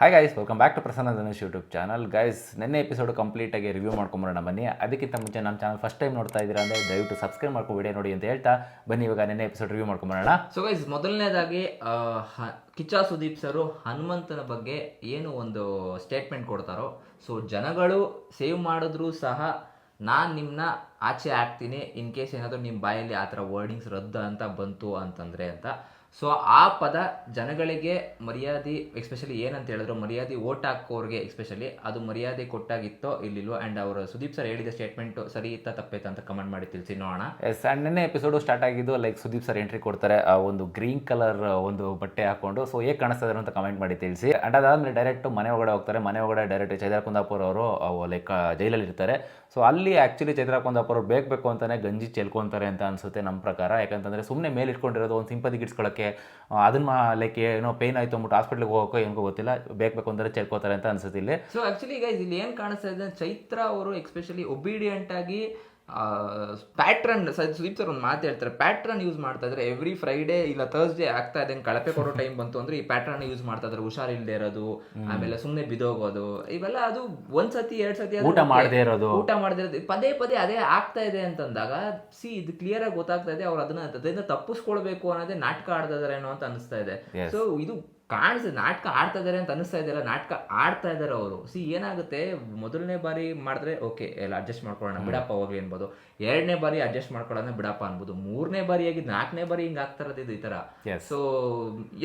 Hi guys, welcome back to Prasanna Dhanush YouTube channel. Guys, ನಿನ್ನೆ episode ಕಂಪ್ಲೀಟಾಗಿ review ಮಾಡ್ಕೊಂಬರೋಣ ಬನ್ನಿ. ಅದಕ್ಕಿಂತ ಮುಂಚೆ ನಮ್ಮ ಚಾನಲ್ ಫಸ್ಟ್ ಟೈಮ್ ನೋಡ್ತಾ ಇದ್ದೀರಾ ಅಂದರೆ ದಯವಿಟ್ಟು ಸಬ್ಸ್ಕ್ರೈಬ್ ಮಾಡ್ಕೊ ವಿಡಿಯೋ ನೋಡಿ ಅಂತ ಹೇಳ್ತಾ ಬನ್ನಿ ಇವಾಗ ನಿನ್ನೆ ಎಪಿಸೋಡ್ ರಿವ್ಯೂ ಮಾಡ್ಕೊಂಬರೋಣ. ಸೊ ಗೈಸ್, ಮೊದಲನೇದಾಗಿ ಕಿಚ್ಚ ಸುದೀಪ್ ಸರು ಹನುಮಂತನ ಬಗ್ಗೆ ಏನು ಒಂದು ಸ್ಟೇಟ್ಮೆಂಟ್ ಕೊಡ್ತಾರೋ, ಸೊ ಜನಗಳು ಸೇವ್ ಮಾಡಿದ್ರು ಸಹ ನಾನು ನಿಮ್ಮನ್ನ ಆಚೆ ಹಾಕ್ತೀನಿ ಇನ್ ಕೇಸ್ ಏನಾದರೂ ನಿಮ್ಮ ಬಾಯಲ್ಲಿ ಆ ಥರ ವರ್ಡಿಂಗ್ಸ್ ರದ್ದು ಅಂತ ಬಂತು ಅಂತಂದರೆ ಅಂತ. ಸೊ ಆ ಪದ ಜನಗಳಿಗೆ ಮರ್ಯಾದೆ, ಎಸ್ಪೆಷಲಿ ಏನಂತ ಹೇಳಿದ್ರು, ಮರ್ಯಾದೆ ಓಟ್ ಹಾಕೋರಿಗೆ ಎಸ್ಪೆಷಲಿ ಅದು ಮರ್ಯಾದೆ ಕೊಟ್ಟಾಗಿತ್ತೋ ಇಲ್ಲಿಲ್ವೋ. ಆ್ಯಂಡ್ ಅವರು ಸುದೀಪ್ ಸರ್ ಹೇಳಿದ ಸ್ಟೇಟ್ಮೆಂಟು ಸರಿ ಇತ್ತ ತಪ್ಪೈತ ಅಂತ ಕಮೆಂಟ್ ಮಾಡಿ ತಿಳಿಸಿ ನೋಡೋಣ. ಎಸ್, ಆ್ಯಂಡ್ ನಿನ್ನೆ ಎಪಿಸೋಡು ಸ್ಟಾರ್ಟ್ ಆಗಿದ್ದು ಲೈಕ್ ಸುದೀಪ್ ಸರ್ ಎಂಟ್ರಿ ಕೊಡ್ತಾರೆ, ಆ ಒಂದು ಗ್ರೀನ್ ಕಲರ್ ಒಂದು ಬಟ್ಟೆ ಹಾಕೊಂಡು. ಸೊ ಹೇಗೆ ಕಾಣಿಸ್ತದೆ ಅಂತ ಕಮೆಂಟ್ ಮಾಡಿ ತಿಳಿಸಿ. ಆ್ಯಂಡ್ ಅದಾದಮೇಲೆ ಡೈರೆಕ್ಟ್ ಮನೆ ಒಳಗಡೆ ಹೋಗ್ತಾರೆ. ಮನೆ ಒಳಗಡೆ ಡೈರೆಕ್ಟ್ ಚೈತ್ರ ಕುಂದಾಪುರ್ ಅವರು ಲೈಕ್ ಜೈಲಲ್ಲಿ ಇರ್ತಾರೆ. ಸೊ ಅಲ್ಲಿ ಆ್ಯಕ್ಚುಲಿ ಚೈತ್ರ ಕುಂದಾಪುರ್ ಅವರು ಬೇಕು ಅಂತಲೇ ಗಂಜಿ ಚೆಲ್ಕೊತಾರೆ ಅಂತ ಅನಿಸುತ್ತೆ ನಮ್ಮ ಪ್ರಕಾರ. ಯಾಕಂತಂದರೆ ಸುಮ್ಮನೆ ಮೇಲೆ ಇಟ್ಕೊಂಡಿರೋದು ಒಂದು ಸಿಂಪತಿ ಗಿಟ್ಸ್ಕೊಳ್ಳೋಕ್ಕೆ, ಅದನ್ನು ಲೈಕ್ ಏನೋ ಪೇನ್ ಆಯಿತು ಅಂದ್ಬಿಟ್ಟು ಹಾಸ್ಪಿಟ್ಲಿಗೆ ಹೋಗೋಕೆ ಏನೋ ಗೊತ್ತಿಲ್ಲ, ಬೇಕು ಅಂದರೆ ಚೆಲ್ಕೋತಾರೆ ಅಂತ ಅನಿಸುತ್ತೆ ಇಲ್ಲಿ. ಸೊ ಆ್ಯಕ್ಚುಲಿ ಗೈಸ್, ಇಲ್ಲಿ ಏನು ಕಾಣಿಸ್ತಾ ಇದೆ, ಚೈತ್ರ ಅವರು ಎಸ್ಪೆಷಲಿ ಒಬಿಡಿಯಂಟ್ ಆಗಿ ಪ್ಯಾಟ್ರನ್, ಸುದೀಪ್ ಸರ್ ಒಂದು ಮಾತು ಹೇಳ್ತಾರೆ, ಪ್ಯಾಟ್ರನ್ ಯೂಸ್ ಮಾಡ್ತಾ ಇದ್ರೆ ಎವ್ರಿ ಫ್ರೈಡೇ ಇಲ್ಲ ಥರ್ಸ್ಡೇ ಆಗ್ತಾ ಇದೆ, ಕಳಪೆ ಕೊಡೋ ಟೈಮ್ ಬಂತು ಅಂದ್ರೆ ಈ ಪ್ಯಾಟ್ರನ್ ಯೂಸ್ ಮಾಡ್ತಾ ಇದ್ರೆ ಹುಷಾರಿಲ್ಲದೆ ಇರೋದು, ಆಮೇಲೆ ಸುಮ್ಮನೆ ಬಿದೋಗೋದು, ಇವೆಲ್ಲ ಅದು ಒಂದ್ಸತಿ ಎರಡ್ ಸತಿ ಊಟ ಮಾಡದೇ ಇರೋದು ಪದೇ ಪದೇ ಅದೇ ಆಗ್ತಾ ಇದೆ ಅಂತಂದಾಗ ಇದು ಕ್ಲಿಯರ್ ಆಗಿ ಗೊತ್ತಾಗ್ತಾ ಇದೆ ಅವ್ರು ಅದನ್ನ ತಪ್ಪಿಸ್ಕೊಳ್ಬೇಕು ಅನ್ನೋದೇ ನಾಟಕ ಆಡ್ತಾ ಇದಾರೆ ಏನೋ ಅಂತ ಅನಿಸ್ತಾ ಇದೆ. ಸೊ ಇದು ಕಾಣಿಸ್ತದೆ ನಾಟಕ ಆಡ್ತಾ ಇದಾರೆ ಅಂತ ಅನಿಸ್ತಾ ಇದೆಯಲ್ಲ, ನಾಟಕ ಆಡ್ತಾ ಇದಾರೆ ಅವರು. ಏನಾಗುತ್ತೆ, ಮೊದಲನೇ ಬಾರಿ ಮಾಡಿದ್ರೆ ಓಕೆ ಎಲ್ಲ ಅಡ್ಜಸ್ಟ್ ಮಾಡ್ಕೊಳ್ಳೋಣ ಬಿಡಪ್ಪ ಹೋಗ್ಲಿ ಅನ್ಬೋದು, ಎರಡನೇ ಬಾರಿ ಅಡ್ಜಸ್ಟ್ ಮಾಡ್ಕೊಳ್ಳೋಣ ಬಿಡಪ್ಪ ಅನ್ಬೋದು, ಮೂರನೇ ಬಾರಿ ಆಗಿದ್ದು ನಾಲ್ಕನೇ ಬಾರಿ ಹಿಂಗೆ ಆಗ್ತಾ ಇರೋದು ಈ ಥರ. ಸೊ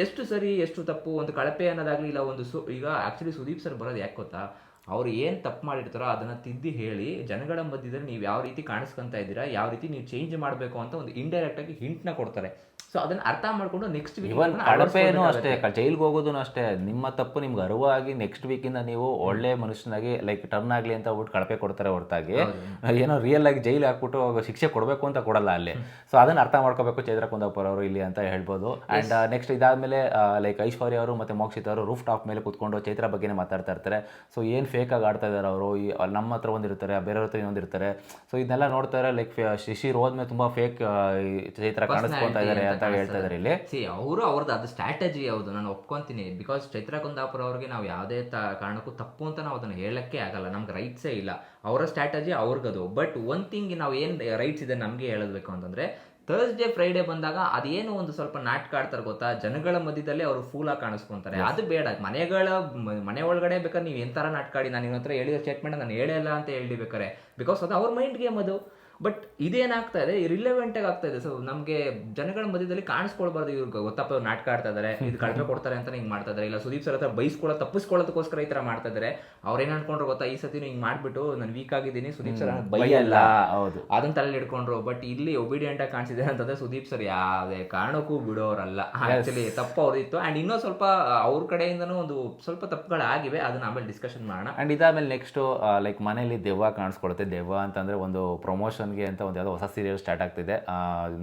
ಎಷ್ಟು ಸರಿ ಎಷ್ಟು ತಪ್ಪು, ಒಂದು ಕಳಪೆ ಅನ್ನೋದಾಗ್ಲಿ ಇಲ್ಲ ಒಂದು ಈಗ ಆ್ಯಕ್ಚುಲಿ ಸುದೀಪ್ ಸರ್ ಬರೋದು ಯಾಕೆ ಗೊತ್ತಾ, ಅವ್ರು ಏನು ತಪ್ಪು ಮಾಡಿರ್ತಾರೋ ಅದನ್ನು ತಿದ್ದಿ ಹೇಳಿ ಜನಗಳ ಮಧ್ಯದಲ್ಲಿ ನೀವು ಯಾವ ರೀತಿ ಕಾಣಿಸ್ಕೊಂತ ಇದ್ದೀರಾ, ಯಾವ ರೀತಿ ನೀವು ಚೇಂಜ್ ಮಾಡಬೇಕು ಅಂತ ಒಂದು ಇಂಡೈರೆಕ್ಟಾಗಿ ಹಿಂಟ್ನ ಕೊಡ್ತಾರೆ. ಸೊ ಅದನ್ನ ಅರ್ಥ ಮಾಡ್ಕೊಂಡು ನೆಕ್ಸ್ಟ್ ವೀಕ್ ಇವನ್ ಕಳಪೆನೂ ಅಷ್ಟೇ, ಜೈಲ್ಗೆ ಹೋಗೋದು ಅಷ್ಟೇ, ನಿಮ್ಮ ತಪ್ಪು ನಿಮ್ಗೆ ಅರಿವಾಗಿ ನೆಕ್ಸ್ಟ್ ವೀಕಿಂದ ನೀವು ಒಳ್ಳೆ ಮನುಷ್ಯನಾಗಿ ಲೈಕ್ ಟರ್ನ್ ಆಗಲಿ ಅಂತ ಹೋಗ್ಬಿಟ್ಟು ಕಳಪೆ ಕೊಡ್ತಾರೆ ಹೊರತಾಗಿ ಏನೋ ರಿಯಲ್ ಆಗಿ ಜೈಲ್ ಹಾಕ್ಬಿಟ್ಟು ಶಿಕ್ಷೆ ಕೊಡಬೇಕು ಅಂತ ಕೊಡಲ್ಲ ಅಲ್ಲಿ. ಸೊ ಅದನ್ನ ಅರ್ಥ ಮಾಡ್ಕೋಬೇಕು ಚೈತ್ರ ಕುಂದಾಪುರ್ ಅವರು ಇಲ್ಲಿ ಅಂತ ಹೇಳ್ಬೋದು. ಆ್ಯಂಡ್ ನೆಕ್ಸ್ಟ್ ಇದಾದ್ಮೇಲೆ ಲೈಕ್ ಐಶ್ವರ್ಯ ಅವರು ಮತ್ತು ಮೋಕ್ಷಿತ್ ಅವರು ರೂಫ್ ಟಾಪ್ ಮೇಲೆ ಕುತ್ಕೊಂಡು ಚೈತ್ರ ಬಗ್ಗೆನೇ ಮಾತಾಡ್ತಾ ಇರ್ತಾರೆ. ಸೊ ಏನು ಫೇಕಾಗಿ ಆಡ್ತಾ ಇದ್ದಾರೆ ಅವರು, ನಮ್ಮ ಹತ್ರ ಒಂದಿರ್ತಾರೆ, ಬೇರೆಯವ್ರ ಹತ್ರ ಇನ್ನೊಂದಿರ್ತಾರೆ. ಸೊ ಇದನ್ನೆಲ್ಲ ನೋಡ್ತಾರೆ, ಲೈಕ್ ಶಿಶಿರ್ ಹೋದ್ಮೇಲೆ ತುಂಬ ಫೇಕ್ ಚೈತ್ರ ಕಾಣಿಸ್ಕೊತಾ ಇದ್ದಾರೆ ಅಂತ ಹೇಳ್ತಾ ಇದ್ದಾರೆ ಇಲ್ಲಿ. ಅವರು ಅವ್ರದ್ದು ಅದು ಸ್ಟ್ರಾಟಜಿ ಯಾವುದು ನಾನು ಒಪ್ಕೊಂತೀನಿ. ಬಿಕಾಸ್ ಚೈತ್ರ ಕುಂದಾಪುರ ಅವ್ರಿಗೆ ನಾವು ಯಾವುದೇ ಕಾರಣಕ್ಕೂ ತಪ್ಪು ಅಂತ ನಾವು ಅದನ್ನು ಹೇಳಕ್ಕೆ ಆಗಲ್ಲ, ನಮ್ಗೆ ರೈಟ್ಸೇ ಇಲ್ಲ. ಅವರ ಸ್ಟ್ರಾಟಜಿ ಅವ್ರಿಗದು. ಬಟ್ ಒನ್ ಥಿಂಗ್, ನಾವು ಏನು ರೈಟ್ಸ್ ಇದೆ ನಮಗೆ ಹೇಳಬೇಕು ಅಂತಂದ್ರೆ, ಥರ್ಸ್ಡೇ ಫ್ರೈಡೇ ಬಂದಾಗ ಅದೇನು ಒಂದು ಸ್ವಲ್ಪ ನಾಟಕ ಆಡ್ತಾರೆ ಗೊತ್ತಾ, ಜನಗಳ ಮಧ್ಯದಲ್ಲಿ ಅವರು ಫೂಲಾಗಿ ಕಾಣಿಸ್ಕೊಂತಾರೆ. ಅದು ಬೇಡ. ಮನೆ ಒಳಗಡೆ ಬೇಕಾದ್ರೆ ನೀವು ಎಂಥರ ನಾಟಕ ಆಡಿ, ನಾನು ಹತ್ರ ಹೇಳಿದ ಸ್ಟೇಟ್ಮೆಂಟ್ ನಾನು ಹೇಳೇ ಇಲ್ಲ ಅಂತ ಹೇಳಿ ಬೇಕಾರೆ, ಬಿಕಾಸ್ ಅದು ಅವ್ರ ಮೈಂಡ್ ಗೇಮ್ ಅದು. ಬಟ್ ಇದೇನಾಗ್ತಾ ಇದೆ, ರಿಲೆವೆಂಟ್ ಆಗಿ ಆಗ್ತಾ ಇದೆ. ಸೊ ನಮಗೆ ಜನಗಳ ಮಧ್ಯದಲ್ಲಿ ಕಾಣಿಸ್ಕೊಳ್ಬಾರ್ದು, ಇವ್ರು ಗೊತ್ತಪ್ಪ ಇವ್ರು ನಾಟಕ ಆಡ್ತಾ ಇದ್ದಾರೆ, ಇದು ಕಳಪೆ ಕೊಡ್ತಾರೆ ಅಂತ ಹಿಂಗೆ ಮಾಡ್ತಾ ಇದ್ದಾರೆ, ಇಲ್ಲ ಸುದೀಪ್ ಸರ್ ಹತ್ರ ತಪ್ಪಿಸ್ಕೊಳ್ಳೋದಕ್ಕೋಸ್ಕರ ಈ ಥರ ಮಾಡ್ತಾ ಇದ್ದಾರೆ. ಅವ್ರೇನು ಅನ್ಕೊಂಡ್ರು ಗೊತ್ತಾ, ಈ ಸತಿ ಹಿಂಗೆ ಮಾಡ್ಬಿಟ್ಟು ನಾನು ವೀಕ್ ಆಗಿದ್ದೀನಿ, ಸುದೀಪ್ ಸರ್ ಬೈಯಲ್ಲ, ಹೌದು ಅದನ್ನ ತಲೆಯಲ್ಲಿ ಇಟ್ಕೊಂಡ್ರು. ಬಟ್ ಇಲ್ಲಿ ಒಬಿಡಿಯಂಟ್ ಆಗಿ ಕಾಣಿಸಿದೆ ಅಂತಂದ್ರೆ ಸುದೀಪ್ ಸರ್ ಯಾವುದೇ ಕಾರಣಕ್ಕೂ ಬಿಡೋರಲ್ಲ. ಆಕ್ಚುಲಿ ತಪ್ಪು ಅವ್ರಿತ್ತು. ಆ್ಯಂಡ್ ಇನ್ನೂ ಸ್ವಲ್ಪ ಅವ್ರ ಕಡೆಯಿಂದನೂ ಒಂದು ಸ್ವಲ್ಪ ತಪ್ಪುಗಳಾಗಿವೆ, ಅದನ್ನ ಆಮೇಲೆ ಡಿಸ್ಕಷನ್ ಮಾಡೋಣ. ಆ್ಯಂಡ್ ಇದಾದ್ಮೇಲೆ ನೆಕ್ಸ್ಟ್ ಲೈಕ್ ಮನೇಲಿ ದೆವ್ವ ಕಾಣಿಸ್ಕೊಳುತ್ತೆ. ದೆವ್ವ ಅಂತಂದರೆ ಒಂದು ಪ್ರಮೋಷನ್ಗೆ ಅಂತ ಒಂದು ಯಾವುದೋ ಹೊಸ ಸೀರಿಯಲ್ ಸ್ಟಾರ್ಟ್ ಆಗ್ತಿದೆ,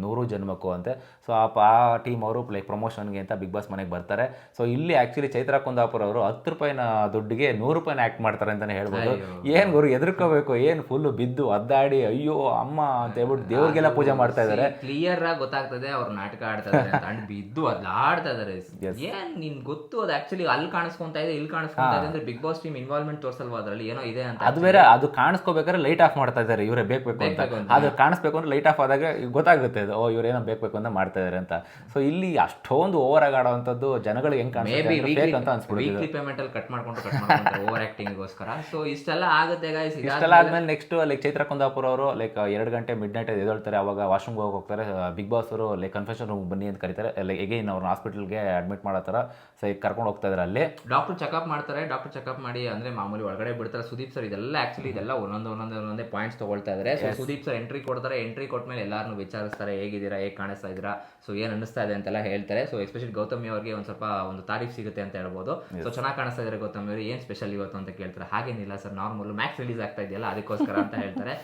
100 ಜನ್ಮಕ್ಕೂ ಅಂತೆ. ಸೊ ಆ ಟೀಮ್ ಅವರು ಲೈಕ್ ಪ್ರಮೋಷನ್ಗೆ ಅಂತ ಬಿಗ್ ಬಾಸ್ ಮನೆಗೆ ಬರ್ತಾರೆ. ಸೊ ಇಲ್ಲಿ ಆ್ಯಕ್ಚುಲಿ ಚೈತ್ರ ಕುಂದಾಪುರ್ ಅವರು 10 ರೂಪಾಯಿನ ದುಡ್ಡಿಗೆ 100 ರೂಪಾಯಿನ ಆ್ಯಕ್ಟ್ ಮಾಡ್ತಾರೆ ಅಂತಲೇ ಹೇಳ್ಬೋದು. ಏನು ಗುರು ಎದುರ್ಕೋಬೇಕು, ಏನು ಫುಲ್ಲು ಬಿದ್ದು ಅದ್ದಾಡಿ ಅಯ್ಯೋ ಅಮ್ಮ ಅಂತ ಹೇಳ್ಬಿಟ್ಟು ದೇವ್ರಿಗೆಲ್ಲ ಪೂಜೆ ಮಾಡ್ತಾ ಇದ್ದಾರೆ. ಕ್ಲಿಯರ್ ಆಗಿ ಗೊತ್ತಾಗ್ತದೆ ಅವ್ರು ನಾಟಕ ಆಡ್ತಾ ಇದ್ದಾರೆ ಅಂತ, ಬಿದ್ದು ಅದಾಡ್ತಾ ಇದ್ದಾರೆ. ಏನ್ ನಿನ್ ಗೊತ್ತು, ಅದು ಆಕ್ಚುಲಿ ಅಲ್ಲಿ ಕಾಣಿಸ್ಕೊಂತ ಇದೆ, ಇಲ್ಲಿ ಕಾಣಿಸ್ಕೊಂತ ಇದೆ ಅಂದ್ರೆ ಬಿಗ್ ಬಾಸ್ ಟೀಮ್ ಇನ್ವಾಲ್ವ್ಮೆಂಟ್ ತೋರ್ಸಲ್ವಾ ಅದ್ರಲ್ಲಿ ಏನೋ ಇದೆ ಅಂತ. ಅದು ಬೇರೆ, ಅದು ಕಾಣಿಸ್ಕೋಬೇಕಾದ್ರೆ ಲೈಟ್ ಆಫ್ ಮಾಡ್ತಾ ಇದ್ದಾರೆ ಇವರೇ ಬೇಕು ಅಂತ. ಅದು ಕಾಣಿಸ್ಬೇಕು ಅಂದ್ರೆ ಲೈಟ್ ಆಫ್ ಆದಾಗ ಗೊತ್ತಾಗುತ್ತೆ ಅದು, ಓ ಇವ್ರೇನೋ ಬೇಕು ಅಂತ ಮಾಡ್ತಾ ಇದ್ದಾರೆ ಅಂತ. ಸೊ ಇಲ್ಲಿ ಅಷ್ಟೊಂದು ಓವರ್ ಆಗಿ ಆಡೋವಂಥದ್ದು ಜನಗಳಿಗೆ ಹೆಂಗ್ ಕಾಣಿಸುತ್ತೆ ಅಂತ ಅನ್ಸ್ಬಿಡುತ್ತೆ. ಪೇಮೆಂಟ್ ಅಲ್ಲಿ ಕಟ್ ಮಾಡ್ಕೊಂಡು ಓವರ್ ಆಕ್ಟಿಂಗ್ ಗೋಸ್ಕರ. ಸೊ ಇಷ್ಟೆಲ್ಲ ಆಗುತ್ತೆ ಗೈಸ್. ಇಷ್ಟೆಲ್ಲ ಆದ್ಮೇಲೆ ನೆಕ್ಸ್ಟ್ ಲೈಕ್ ಚೈತ್ರ ಕುಂದಾಪುರ್ ಅವರು ಲೈಕ್ 2 ಗಂಟೆ ಮಿಡ್ ನೈಟ್ ಎದ್ದೇಳ್ತಾರೆ. ಅವಾಗ ವಾಶ್ರೂಮ್ಗೆ ಹೋಗ್ತಾರೆ. ಬಿಗ್ ಬಾಸ್ ಅವರು ಲೈಕ್ ಕನ್ಫೆಷನ್ ರೂಮ್ ಬನ್ನಿ ಅಂತ ಕರೀತಾರೆ. ಲೈಕ್ ಎಗೈನ್ ಅವ್ರನ್ನ ಹಾಸ್ಪಿಟಲ್ಗೆ ಅಡ್ಮಿಟ್ ಮಾಡೋ ಥರ ಕರ್ಕೊಂಡು ಹೋಗ್ತಾ ಇದ್ದಾರೆ. ಅಲ್ಲಿ ಡಾಕ್ಟರ್ ಚೆಕಪ್ ಮಾಡ್ತಾರೆ. ಡಾಕ್ಟರ್ ಚೆಕಪ್ ಮಾಡಿ ಅಂದ್ರೆ ಮಾಮೂಲಿ ಒಳಗಡೆ ಬಿಡ್ತಾರೆ. ಸುದೀಪ್ ಸರ್ ಇದೆಲ್ಲ ಆಕ್ಚುಲಿ ಇದೆಲ್ಲ ಒಂದೊಂದೇ ಪಾಯಿಂಟ್ಸ್ ತಗೊಳ್ತಾ ಇದ್ದಾರೆ. ಸೊ ಸುದೀಪ್ ಸರ್ ಎಂಟ್ರಿ ಕೊಡ್ತಾರೆ. ಎಂಟ್ರಿ ಕೊಟ್ಮೇಲೆ ಎಲ್ಲಾರನ್ನು ವಿಚಾರಿಸ್ತಾರೆ, ಹೇಗಿದ್ದೀರಾ, ಹೇಗೆ ಕಾಣಿಸ್ತಾ ಇದ್ದೀರಾ, ಸೊ ಏನು ಅನ್ನಿಸ್ತಾ ಇದೆ ಅಂತೆಲ್ಲ ಹೇಳ್ತಾರೆ. ಸೊ ಎಸ್ಪೆಷಲಿ ಗೌತಮಿ ಅವ್ರಿಗೆ ಒಂದು ಸ್ವಲ್ಪ ಒಂದು ತಾರೀಫ್ ಸಿಗುತ್ತೆ ಅಂತ ಹೇಳ್ಬೋದು. ಸೊ ಚೆನ್ನಾಗಿ ಕಾಣಿಸ್ತಾ ಇದ್ದಾರೆ ಗೌತಮಿ ಅವರು, ಏನು ಸ್ಪೆಷಲ್ ಇವತ್ತು ಅಂತ ಕೇಳ್ತಾರೆ. ಹಾಗೇನಿಲ್ಲ ಸರ್, ನಾರ್ಮಲ್ ಮ್ಯಾಕ್ಸ್ ರಿಲೀಸ್ ಆಗ್ತಾ ಇದೆಯಲ್ಲ ಅದಕ್ಕೋಸ್ಕರ ಅಂತ ಹೇಳ್ತಾರೆ.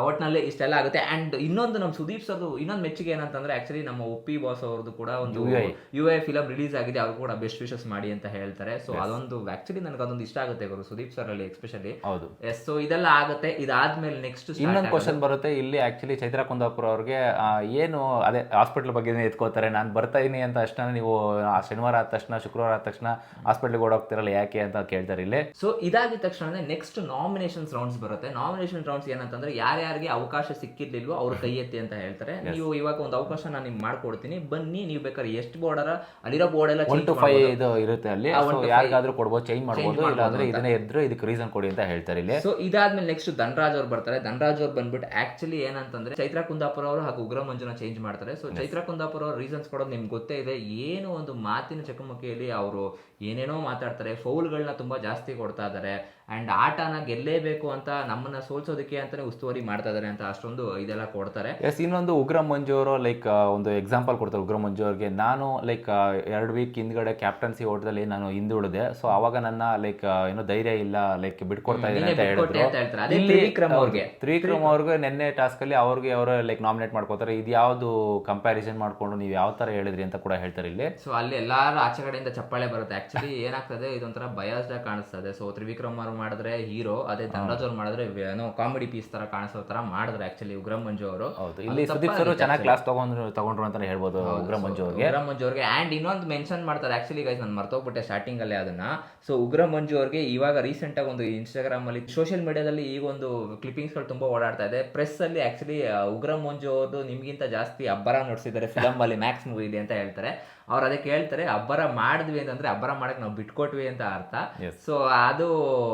ಒಟ್ನಲ್ಲಿ ಇಷ್ಟೆಲ್ಲ ಆಗುತ್ತೆ. ಅಂಡ್ ಇನ್ನೊಂದು ನಮ್ಮ ಸುದೀಪ್ ಸರ್ದು ಇನ್ನೊಂದು ಮೆಚ್ಚುಗೆ ಏನಂತಂದ್ರೆ ಆಕ್ಚುಲಿ ನಮ್ಮ ಒಪ್ಪಿ ಬಾಸ್ ಅವ್ರದ್ದು ಕೂಡ ಒಂದು UI ಫಿಲಮ್ ರಿಲೀಸ್ ಆಗಿದೆ, ಅವ್ರು ಕೂಡ ಬೆಸ್ಟ್ ವಿಶಸ್ ಮಾಡಿ ಅಂತ ಹೇಳ್ತಾರೆ. ಸೊ ಅದೊಂದು ಆಕ್ಚುಲಿ ನನಗೆ ಅದೊಂದು ಇಷ್ಟ ಆಗುತ್ತೆ ಗುರು, ಸುದೀಪ್ ಸರ್ ಅಲ್ಲಿ ಎಸ್ಪೆಷಲಿ. ಹೌದು. ಸೊ ಇದೆಲ್ಲ ಆಗುತ್ತೆ. ಇದಾದ್ಮೇಲೆ ನೆಕ್ಸ್ಟ್ ಇನ್ನೊಂದು ಕ್ವಶನ್ ಬರುತ್ತೆ ಇಲ್ಲಿ. ಆಕ್ಚುಲಿ ಚೈತ್ರಾ ಕುಂದಾಪುರ ಅವ್ರಿಗೆ ಏನು ಅದೇ ಹಾಸ್ಪಿಟಲ್ ಬಗ್ಗೆ ಎತ್ಕೋತಾರೆ, ನಾನು ಬರ್ತಾ ಇದೀನಿ ಅಂತ ತಕ್ಷಣ ನೀವು ಶನಿವಾರ ಆದ ತಕ್ಷಣ ಶುಕ್ರವಾರ ಆದ ತಕ್ಷಣ ಹಾಸ್ಪಿಟ್ಲಿಗೆ ಓಡೋಗ್ತಿರಲ್ಲ ಯಾಕೆ ಅಂತ ಕೇಳ್ತಾರೆ ಇಲ್ಲಿ. ಸೊ ಇದಾಗಿದ ತಕ್ಷಣ ನೆಕ್ಸ್ಟ್ ನಾಮಿನೇಷನ್ಸ್ ರೌಂಡ್ಸ್ ಬರುತ್ತೆ. ನಾಮಿನೇಷನ್ ರೌಂಡ್ಸ್ ಏನಂತಂದ್ರೆ ಯಾರ್ಯಾರಿಗೆ ಅವಕಾಶ ಸಿಕ್ಕಿರ್ಲಿಲ್ವೋ ಅವ್ರ ಕೈ ಎತ್ತಿ ಅಂತ ಹೇಳ್ತಾರೆ. ನೀವು ಇವಾಗ ಒಂದು ಅವಕಾಶ ನಾನು ನಿಮ್ಗೆ ಮಾಡ್ಕೊಡ್ತೀನಿ, ಬನ್ನಿ, ನೀವು ಬೇಕಾದ್ರೆ ಎಷ್ಟು ಬೋರ್ಡರ ಅಲ್ಲಿರೋ ಬೋರ್ಡ್ ಎಲ್ಲ 1 to 5 ಇದು ಇರುತ್ತೆ ಅಲ್ಲಿ, ಯಾರಿಗಾದ್ರೂ ಕೊಡ್ಬೋದು, ಚೇಂಜ್ ಮಾಡ್ಬೋದು, ಇಲ್ಲಾಂದ್ರೆ ಇದನ್ನೇ ಇದ್ರೆ ಇದಕ್ಕೆ ರೀಸನ್ ಕೊಡಿ ಅಂತ ಹೇಳ್ತಾರೆ ಇಲ್ಲಿ. ಸೊ ಇದಾದ್ಮೇಲೆ ನೆಕ್ಸ್ಟ್ ಧನರಾಜ್ ಅವ್ರು ಬರ್ತಾರೆ. ಧನರಾಜ್ ಅವ್ರು ಬಂದ್ಬಿಟ್ಟು ಆಕ್ಚುಲಿ ಏನಂತಂದ್ರೆ ಚೈತ್ರಾ ಕುಂದಾಪುರ ಅವರು ಹಾಗೂ ಉಗ್ರ ಮಂಜುನ ಚೇಂಜ್ ಮಾಡ್ತಾರೆ. ಸೊ ಚೈತ್ರಾ ಕುಂದಾಪುರ ಅವ್ರ ರೀಸನ್ಸ್ ಕೊಡೋದು ನಿಮ್ಗೆ ಗೊತ್ತೇ ಇದೆ. ಏನು ಒಂದು ಮಾತಿನ ಚಕಮಕಿಯಲ್ಲಿ ಅವರು ಏನೇನೋ ಮಾತಾಡ್ತಾರೆ, ಫೌಲ್ಗಳನ್ನ ತುಂಬಾ ಜಾಸ್ತಿ ಕೊಡ್ತಾ ಇದ್ದಾರೆ, ಅಂಡ್ ಆಟನ ಗೆಲ್ಲೇಬೇಕು ಅಂತ ನಮ್ಮನ್ನ ಸೋಲ್ಸೋದಕ್ಕೆ ಅಂತಾನೆ ಉಸ್ತುವಾರಿ ಮಾಡ್ತಾ ಇದಾರೆ ಅಂತ ಅಷ್ಟೊಂದು ಇದೆಲ್ಲ ಕೊಡ್ತಾರೆ. ಇನ್ನೊಂದು ಉಗ್ರ ಮಂಜು ಅವರು ಲೈಕ್ ಒಂದು ಎಕ್ಸಾಂಪಲ್ ಕೊಡ್ತಾರೆ ಉಗ್ರ ಮಂಜು ಅವ್ರಿಗೆ. ನಾನು ಲೈಕ್ 2 ವೀಕ್ ಹಿಂದ್ಗಡೆ ಕ್ಯಾಪ್ಟನ್ಸಿ ಓಟದಲ್ಲಿ ನಾನು ಹಿಂದುಳಿದೆ, ಸೊ ಅವಾಗ ನನ್ನ ಲೈಕ್ ಏನೋ ಧೈರ್ಯ ಇಲ್ಲ, ಲೈಕ್ ಬಿಟ್ಕೊಡ್ತಾ ಇದ್ದೀನಿ ಅಂತ ಹೇಳಿದ್ರು. ತ್ರಿವಿಕ್ರಮ್ ಅವ್ರಿಗೆ ನಿನ್ನೆ ಟಾಸ್ಕ್ ಅಲ್ಲಿ ಅವ್ರಿಗೆ ಅವರು ಲೈಕ್ ನಾಮಿನೇಟ್ ಮಾಡ್ಕೋತಾರೆ. ಇದು ಯಾವ್ದು ಕಂಪ್ಯಾರಿಸನ್ ಮಾಡ್ಕೊಂಡು ನೀವು ಯಾವ ತರ ಹೇಳಿದ್ರಿ ಅಂತ ಕೂಡ ಹೇಳ್ತಾರೆ ಇಲ್ಲಿ. ಸೊ ಅಲ್ಲಿ ಎಲ್ಲಾರು ಆಚೆ ಕಡೆಯಿಂದ ಚಪ್ಪಾಳೆ ಬರುತ್ತೆ. ಆಕ್ಚುಲಿ ಏನಾಗ್ತದೆ, ಇದೊಂಥರ ಬಯಾಸ್ಡ್ ಆಗಿ ಕಾಣಿಸ್ತದೆ. ಸೊ ತ್ರಿವಿಕ್ರಮ್ ಅವರು ಮಾಡಿದ್ರೆ ಹೀರೋ, ಅದೇ ಧನರಾಜ್ ಅವ್ರು ಮಾಡಿದ್ರೆ ಏನೋ ಕಾಮಿಡಿ ಪೀಸ್ ತರ ಕಾಣಿಸೋ ತರ ಮಾಡಿದ್ರೆ ಆಕ್ಚುಲಿ ಉಗ್ರ ಮಂಜು ಅವರು. ಇಲ್ಲಿ ಸುದೀಪ್ ಸರ್ ಚೆನ್ನಾಗಿ ಕ್ಲಾಸ್ ತಗೊಂಡ್ರು ಅಂತಾನೆ ಹೇಳ್ಬೋದು ಉಗ್ರ ಮಂಜು ಅವ್ರಿಗೆ. ಅಂಡ್ ಇನ್ನೊಂದು ಮೆನ್ಷನ್ ಮಾಡ್ತಾರೆ ಆಕ್ಚುಲಿ ಗೈಸ್, ನಾನು ಮರ್ತೋಗ್ಬಿಟ್ಟೆ ಸ್ಟಾರ್ಟಿಂಗ್ ಅಲ್ಲಿ ಅದನ್ನ. ಸೊ ಉಗ್ರ ಮಂಜು ಅವ್ರಿಗೆ ಇವಾಗ ರೀಸೆಂಟ್ ಆಗಿ ಒಂದು ಇನ್ಸ್ಟಾಗ್ರಾಮ್ ಅಲ್ಲಿ ಸೋಷಿಯಲ್ ಮೀಡಿಯಾದಲ್ಲಿ ಈಗ ಒಂದು ಕ್ಲಿಪ್ಪಿಂಗ್ಸ್ ಗಳು ತುಂಬಾ ಓಡಾಡ್ತಾ ಇದೆ. ಪ್ರೆಸ್ ಅಲ್ಲಿ ಆಕ್ಚುಲಿ ಉಗ್ರ ಮಂಜು ಅವ್ರದ್ದು ನಿಮ್ಗಿಂತ ಜಾಸ್ತಿ ಅಬ್ಬರ ನೋಡ್ಸಿದ್ದಾರೆ ಫಿಲಮ್ ಅಲ್ಲಿ, ಮ್ಯಾಕ್ಸ್ ಮೂವಿಲಿ ಅಂತ ಹೇಳ್ತಾರೆ. ಅವ್ರು ಅದಕ್ಕೆ ಹೇಳ್ತಾರೆ ಅಬ್ಬರ ಮಾಡಿದ್ವಿ ಅಂತಂದ್ರೆ ಅಬ್ಬರ ಮಾಡಕ್ ನಾವು ಬಿಟ್ಕೊಟ್ವಿ ಅಂತ ಅರ್ಥ. ಸೊ ಅದು